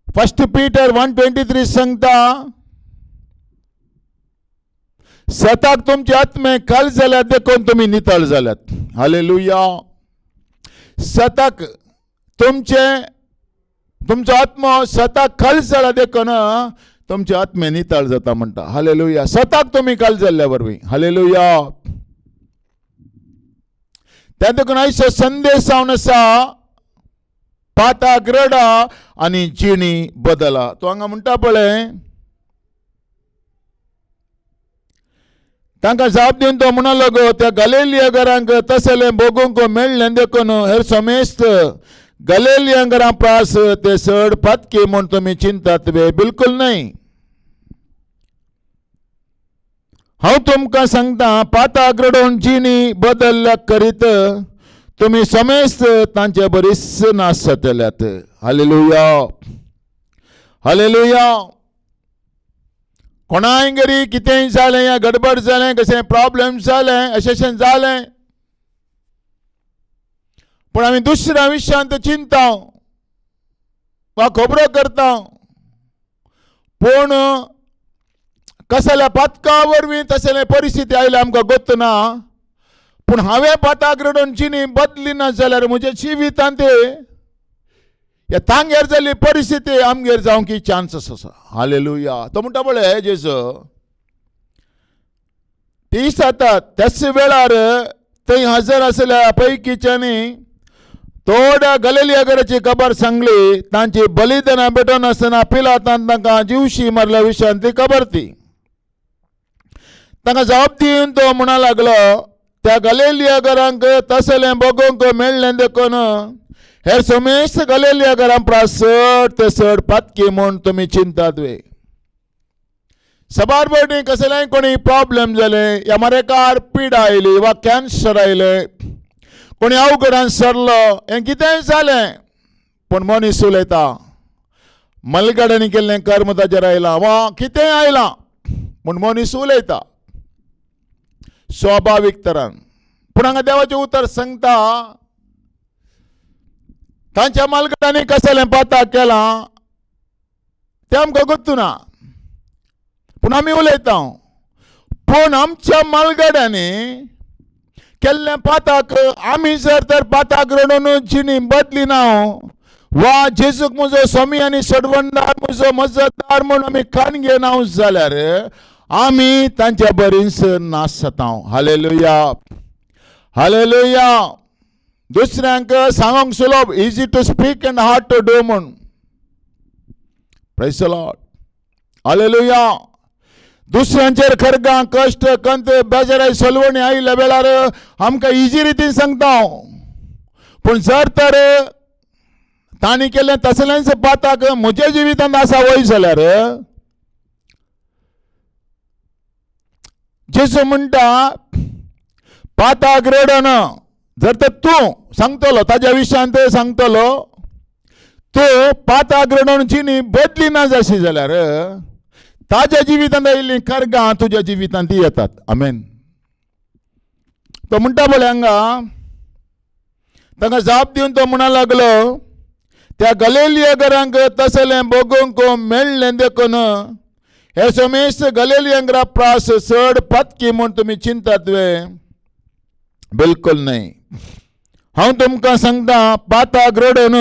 फर्स्ट पीटर 1:23 सांगता सताक तुमचे आत्मे काल जाल्यात देखून तुमी नितळ जाल्यात. हालेलुया. सताक तुमचो आत्मो सताक काल जाला देखून तुमचे आत्मे नितळ जाता म्हणटा. हालेलुया. सताक तुमी काल जाल्ल्या वरवीं. हालेलुया. त्या देखून आयचो संदेश जावन आसा पाताक रडा आनी जिणी बदला. तो हांगा म्हणटा पळय, तांकां जाप दिवन तो म्हणलो गो त्या गलिलियगरांक तसलें भोगूंक मेळ्ळें देखून हेर समेस्त गलिलियगरां प्रास ते चड पातकी म्हूण तुमी चिंतात वे. बिलकुल न्हय. हांव तुमकां सांगता पाताक रडोवन जिणी बदल करीत तुमी समेस्त तांचे बरीच नाश जातल्यात. हालेलुया. हालेलुया. कोणाय घरी कितेंय जालें या गडबड जालें, कशें प्रॉब्लेम जालें, अशें जालें, पूण आमी दुसऱ्या विशयांत चिंता वा खबरो करता, पूण कसल्या पातका वरवीं तसले परिस्थिती आयल्या आमकां गोत ना. पूण हांवें पाताक रडोवन जिणी बदली ना जाल्यार म्हज्या जिवितांत ह्या तांगेर जाल्ली परिस्थिती आमगेर जावंकी चान्सस आसा. हालेलुया. तो म्हणटा पळय जेजू ती जातात त्याच वेळार थंय हजर आसल्या पैकीच्यांनी थोड्या गलिलियगराची खबर सांगली. तांची बलिदानां भेटोन आसतना पिलातान तांकां जिवशी मारल्या विशयान ती खबर ती. तांकां जाप दिवन तो म्हणा लागलो त्या गलिलियगरांक तसलें भोगूंक मेळ्ळें देखून हेर समेस्त गलिलियगरां प्रासड ते चड पातकी म्हूण तुमी चिंतात वे. सबार भटणी कसलेंय कोणी प्रॉब्लेम जाले, या मरेकार पीड आयली वा कॅन्सर आयले, कोणी अवघडान सरलो, हें कितेंय जालें, पूण मनीस उलयता मलगड्यांनी केल्लें कर्म ताचेर आयलां वा कितेंय आयलां, पूण मनीस उलयता स्वाभावीक तरान. पूण हांगा देवाचें उतर सांगता तांच्या मलगड्यांनी कसलें पाताक केलां तें आमकां गोत्तू ना, पूण आमी उलयता. पूण आमच्या मलगड्यांनी केल्लें पाताक आमी जर तर पाताक रडोवन जिणी बदली ना वा जेजूक म्हजो स्वामी आनी सडवणदार म्हजो मजतदार म्हूण आमी कान घेना जाल्यार आमी तांच्या बरींच नाश जाता. हालेलुया. हालेलुया. दुसऱ्यांक सांगूंक सुलभ, easy to speak and hard to do म्हूण. Praise the Lord. हालेलुया. दुसऱ्यांचेर खरगां कश्ट कंत बेजाराय सलवणी आयिल्ल्या वेळार आमकां इजी रितीन सांगता, पूण जर तर तांणी केलें तसलेंच पाताक म्हज्या जिवितांत आसा वय जाल्यार जेजू म्हणटा पाताक रडन. जर तर तूं सांगतलो ताज्या विशयांत सांगतलो, तूं पाताक रडोन जिणी बदली ना जाशी जाल्यार ताज्या जिवितांत आयिल्लीं खरगां तुज्या जिवितांत येतात. आमेन. तो म्हणटा पळय हांगा, तांकां जाप दिवन तो म्हणा लागलो, त्या गलिलियेकारांक तसलें बगूंक मेळ्ळें देखून हे समेस्त गलिलियंकरा प्रास चड पातकी म्हूण तुमी चिंतात वे? बिलकुल न्हय. हांव तुमकां सांगता, पाताक रडोन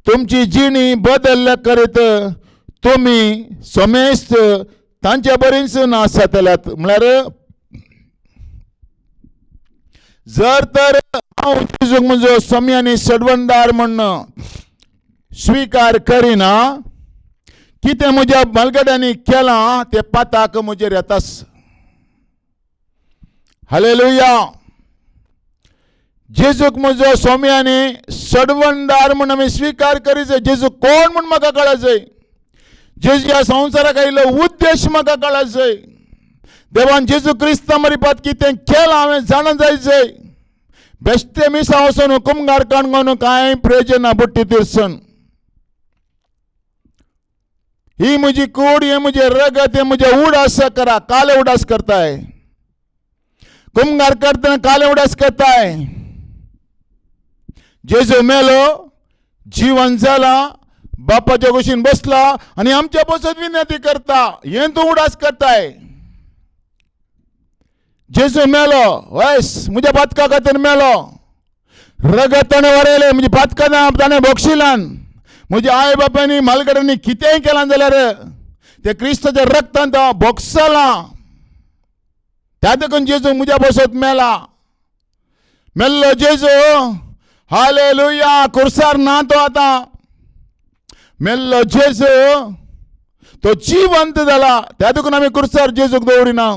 तुमची जिणी बदल करीत तुमी समेस्त तांच्या बरींच नाश जातल्यात. म्हळ्यार जर तर हांव जेजूक म्हजो स्वामी आनी सडवणदार म्हण स्विकार करिना, कितें म्हज्या बालगड्यांनी केलां तें पाताक म्हजेर येताच. हालेलुया. जेजूक म्हजो स्वामी आनी सडवणदार म्हण आमी स्विकार करीत. जेजू कोण म्हूण म्हाका कळाचय. जेजू ह्या संवसाराक आयिल्लो उद्देश म्हाका कळाचय. देवान जेजू क्रिस्ता मरिपात कितें केलां हांवें जाणा जायचय. बेश्टे मिसा वचून हुकुमगार काणगोन कांय प्रयोजन ना. बुट्टी तिरसन ही म्हजी कूड, हे म्हजे रगत, हे म्हजे उडास करा. काले उडास करताय. कुमगार करतना काले उडास करताय. जेजू मेलो, जीवन जाला, बापाच्या कुशीन बसला आणि आमच्या बसत विनंती करता. हे तू उडास करताय. जेजू मेलो, वयस म्हज्या पातका खातीर मेलो. रगत ताणें वरयलें, म्हजी पातकां ताणें बक्षिलान. म्हज्या आई बापायनी मालगड्यांनी कितेंय केलां जाल्यार ते क्रिस्ताच्या रक्तांत हांव भोगसलां. त्या देखून जेजू म्हज्या बसत मेला. मेल्लो जेजू, हालेलुया, खुर्सार ना तो आतां. मेल्लो जेजू तो जिवंत जाला. त्या देखून आमी खुर्सार जेजूक दवरिना.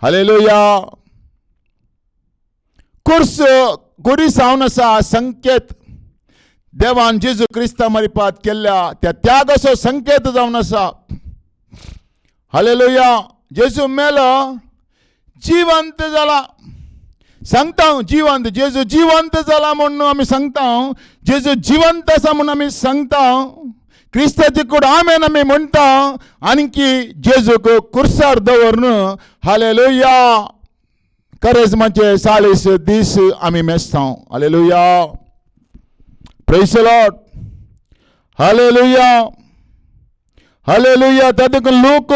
हालेलुया. खुर्स गुरी सावन आसा संकेत. देवान जेजू क्रिस्ता मरिपात केल्ल्या त्या त्यागाचो संकेत जावन आसा. हालेलुया. जेजू मेलो, जिवंत जाला. सांगता जिवंत. जेजू जिवंत जाला म्हणून आमी सांगता. जेजू जिवंत आसा म्हणून आमी सांगता. क्रिस्ताची कूड आमेन आमी म्हणटा. आणकी जेजूक खुर्सार दवरून हालेलुया करेजमाचे 40 दीस आमी मेसता. Hallelujah. Praise the Lord. Hallelujah. Hallelujah. त्या देखून लूक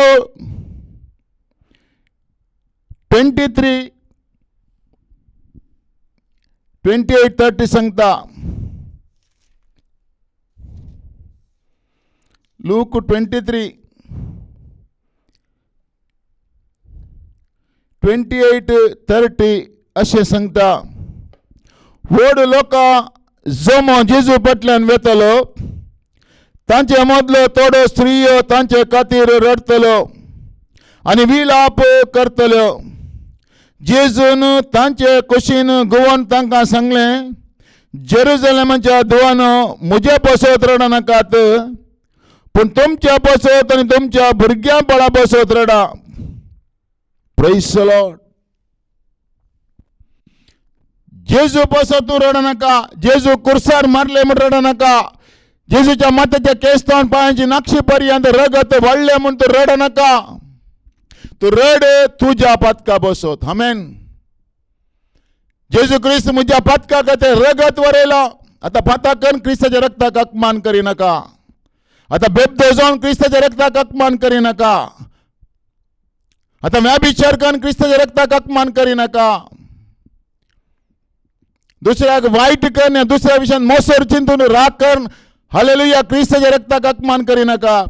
28:30 सांगता. लूक 28:30 अशें सांगता. व्हड लोकां जमो जेजू फाटल्यान वेतलो. तांचे मदलो थोडो स्त्रियो तांचे खातीर रडतलो आनी विलाप करतल्यो. जेजून तांचे कुशीन घुवन तांकां सांगलें, जेरुसलेमाच्या धुवानो म्हज्या बसत रडनाकात, पूण तुमच्या बसत आनी तुमच्या भुरग्यां बळा बसत रडा. Praise the Lord. जेजू बसत तूं रडनाका. जेजू खुर्सार मारले म्हण रडनाका. जेजूच्या माथ्याच्या केस्तान पांयाची नाक्षी पर्यंत रगत वाडले म्हण तूं रडनाका. तूं रड तुज्या पातका बसत. आमेन. जेजू क्रिस्त म्हज्या पातका खातीर रगत वरयलो. आतां पाताकन क्रिस्ताच्या रक्ताक अपमान करिनाका. आतां बेबदो जावन क्रिस्ताच्या रक्ताक अपमान करिनाका. आतां व्याभिचार करून क्रिस्ताच्या रक्ताक अपमान करिनाका. दुसऱ्याक वाईट कर, दुसऱ्या विशयान मोसोर चिंतून राग कर. हालेलुया. क्रिस्ताच्या रक्ताक अपमान करिनाका.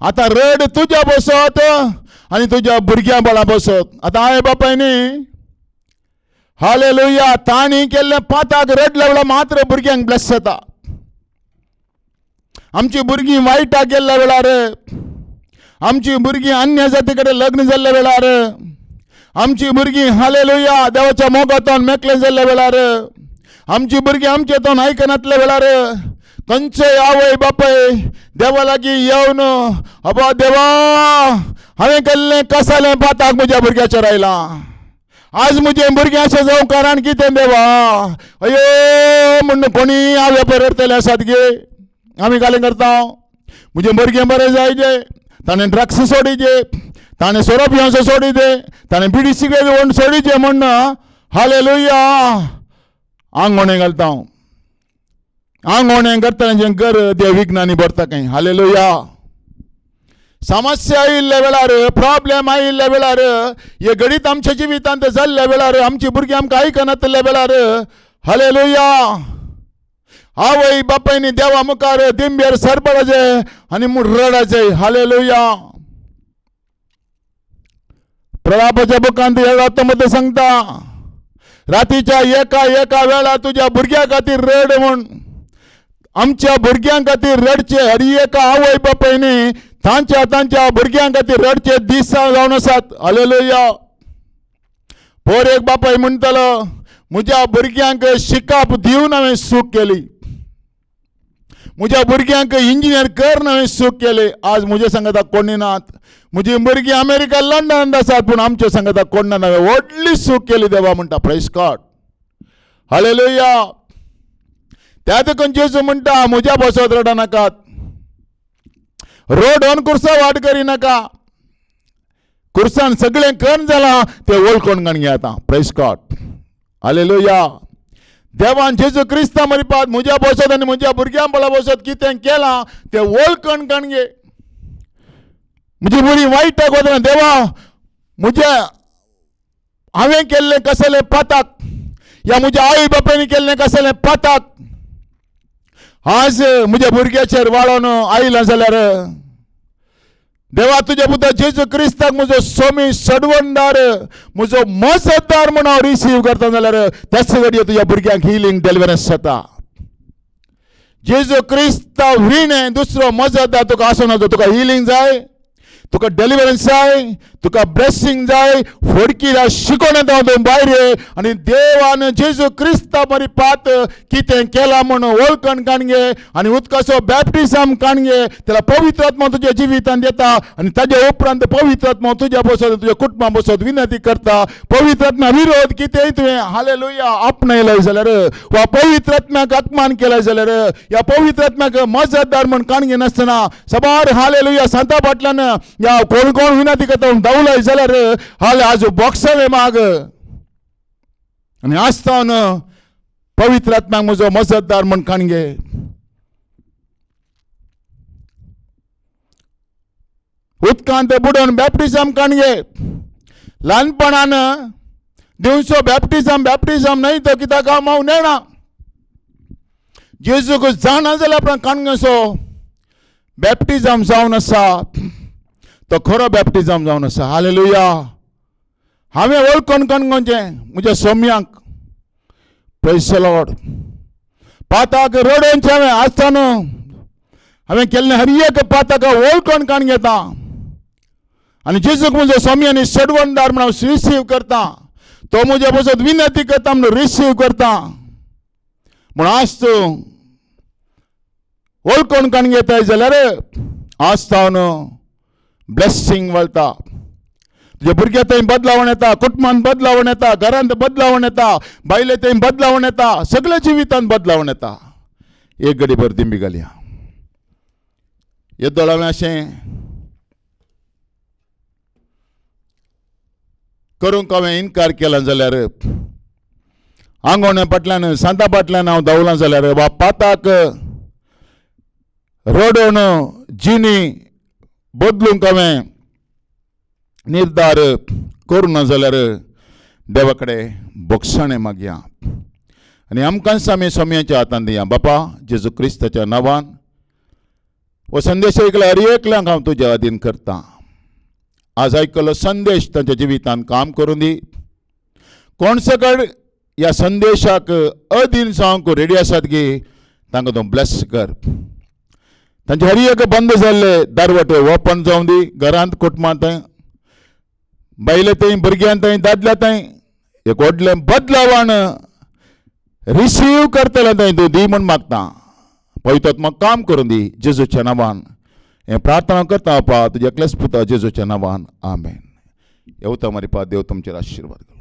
आता रड तुझ्या बसत आणि तुझ्या भुरग्यां बळा बसत. आता आई बापायनी हालेलुया ताणी केल्ले पाताक रडल्या वेळा मात्र भुरग्यांक ब्लेस जाता. आमची भुरगीं वायटाक गेल्ल्या वेळार, आमची भुरगीं अन्य जाती कडेन लग्न जाल्ल्या वेळार, आमची भुरगीं हालेलुया देवाच्या मोगातून मेकळे जाल्ल्या वेळार, आमची भुरगीं आमचे तोंड आयकनातल्या वेळार खंयचोय आवय बापय देवा लागीं येवन अबा देवा हांवें केल्लें कसालें पाताक म्हज्या भुरग्याचेर आयलां, आज म्हजे भुरगें अशें जावं कारण कितें देवा, अयो म्हण कोणी आवय बापाय रडतले आसात गे. आमी कालें करता म्हजें भुरगें बरें जायचें, ताणें ड्रग्स सोडिचे, ताणें सोरो पिवोवचो सोडिचे, ताणें बिडी सिगरेट सोडिचे म्हण हालेलुया आंगोणें घालता. आंगोणें करतलें घर देव विज्ञानी भरता खंय. हालेलुया. समस्या आयिल्ल्या वेळार, प्रॉब्लेम आयिल्ल्या वेळार, हे घडीत आमच्या जिवितांत जाल्ल्या वेळार, आमची भुरगीं आमकां आयकनातल्या वेळार हालेलुया आवय बापायनी देवा मुखार दिंबेर सरपडाचे आनी रडाचे. हालेलुया. प्रलापाच्या बुकांत 19 सांगता रातीच्या एका वेळा तुझ्या भुरग्या खातीर रड म्हण. आमच्या भुरग्यां खातीर रडचे हर एका आवय बापायनी तांच्या भुरग्यां खातीर रडचे दीस जावन आसात. हालेलुया. पोर एक बापाय म्हणटलो म्हज्या भुरग्यांक शिकाप दिवन हांवें सूख केली, म्हज्या भुरग्यांक इंजिनियर कर हांवें सूख केली. आज म्हज्या सांगाता कोणी नात, म्हजी भुरगीं अमेरिका लंडन आसात पूण आमच्या सांगाता कोण ना. हांवें व्हडली सूख केली देवा म्हणटा. Praise God. हालेलुया. त्या देखून जेजू म्हणटा म्हज्या बसत रडा नाकात, रोड ऑन कुर्सा वाट करी नाका, कुर्सान सगळें कण जालां तें वळखून गण घेता. Praise God. हालेलुया. देवान जेजू क्रिस्ता मरिपात म्हज्या बसत आनी म्हज्या भुरग्यां बळा बसत कितें केलां तें वळखून गण घे. म्हजी भुरगीं वायटाक वतना देवा म्हज्या हांवें केल्लें कसलें पाताक, या म्हज्या आई बापायनी केल्लें कसलें पाताक आज म्हज्या भुरग्याचेर वाळोन आयलां जाल्यार देवा तुज्या पुता जेजू क्रिस्ताक म्हजो सोमी सडवणदार, म्हजो मजतदार म्हूण हांव रिसीव करता जाल्यार त्याच घडये तुज्या भुरग्यांक हिलींग डेलिव्हरन्स जाता. जेजू क्रिस्ता व्हिणें दुसरो मजतदार तुका आसूं नजो. तुका हिलींग जाय, तुका डेलिव्हरन्स जाय, तुका ब्लेसिंग जाय, फोडकी जाय, शिकोवन येता तूं भायर ये आनी देवान जेजू क्रिस्ता मरी पात कितें केलां म्हूण वळखण काणगे आनी उदकाचो बॅप्टिझम काणगे त्याला पवित्र आत्मा तुज्या जिवितांत येता आनी ताज्या उपरांत पवित्र आत्मा तुज्या बसत तुज्या कुटुंबां बसत विनंती करता. पवित्र आत्मा विरोध कितेंय तुवें हालेलुया आपणयलय जाल्यार वा पवित्र आत्म्याक अपमान केलाय जाल्यार या पवित्र आत्म्याक मजतदार म्हूण काणगे नासतना सबार हालेलुया सांता फाटल्यान या कोण विनंती करता दावलाय जाल्यार हाल आज बॉक्सावे माग आनी आसतावन पवित्र आत्म्याक म्हजो मजतदार म्हूण काणगे. उदकांत बुडोवन बॅप्टिझम काणगे. ल्हानपणान दिवचो बॅप्टिझम न्हय तो कित्याक हांव नेणा जेजूक जाणा जाल्यार काणगेचो बॅप्टिझम जावन आसा तो खरो बॅप्टिझम जावन आसा. हालेलुया. हांवें वळखून काणगोचें म्हज्या सोम्यांक प्रेज द लॉर्ड पाताक रडोवचें हांवें आसतान हांवें केल्लें हर एक पाताक वळखून काण घेता आनी जेजूक म्हजो सोमी आनी सडवणदार म्हूण हांव रिसीव करता. तो म्हज्या बसत विनंती करता म्हणून रिसीव करता म्हूण आज तूं वळखून काण घेताय जाल्यार आसतावन ब्लेसिंग वळता. तुझ्या भुरग्या थंय बदलावण येता, कुटुंबांत बदलावण येता, घरांत बदलावण येता, बायले थंय बदलावण येता, सगळ्या जिवितांत बदलावण येता. एक घडी भर दिंबी घालया. येदोळ हांवें अशें करूंक हांवें इन्कार केला जाल्यार आंगोण्या फाटल्यान सांता फाटल्यान हांव धांवलां जाल्यार वा पाताक रडोवन जिणी बदलूंक हांवें निर्धार करूं ना जाल्यार देवा कडेन बोगसाणें मागया आनी आमकां आमी सोम्याच्या हातांत दिया. बापा जेजू क्रिस्ताच्या नांवान हो संदेश ऐकला हर एकल्यांक हांव तुज्या अधीन करता. आज आयकल्लो संदेश तांच्या जिवितांत काम करून दी. कोण सकड ह्या संदेशाक अधीन जावंक रेडी आसात गे तांकां तूं ब्लेस कर. तांचे हर एक बंद जाल्ले दारवटे ओपन जावं दी. घरांत कुटुंबांत बायले थंय भुरग्यां थंय दादल्या थंय एक व्हडलें बदलावण रिसीव करतलें थंय तूं दी म्हूण मागता. पवित्रात्मा काम करून दी जेजूच्या नांवान हें प्रार्थना करता. तुज्या एकल्याच पुता जेजूच्या नांवान आमेन. येवता मारी पा देव तुमचेर आशिर्वाद.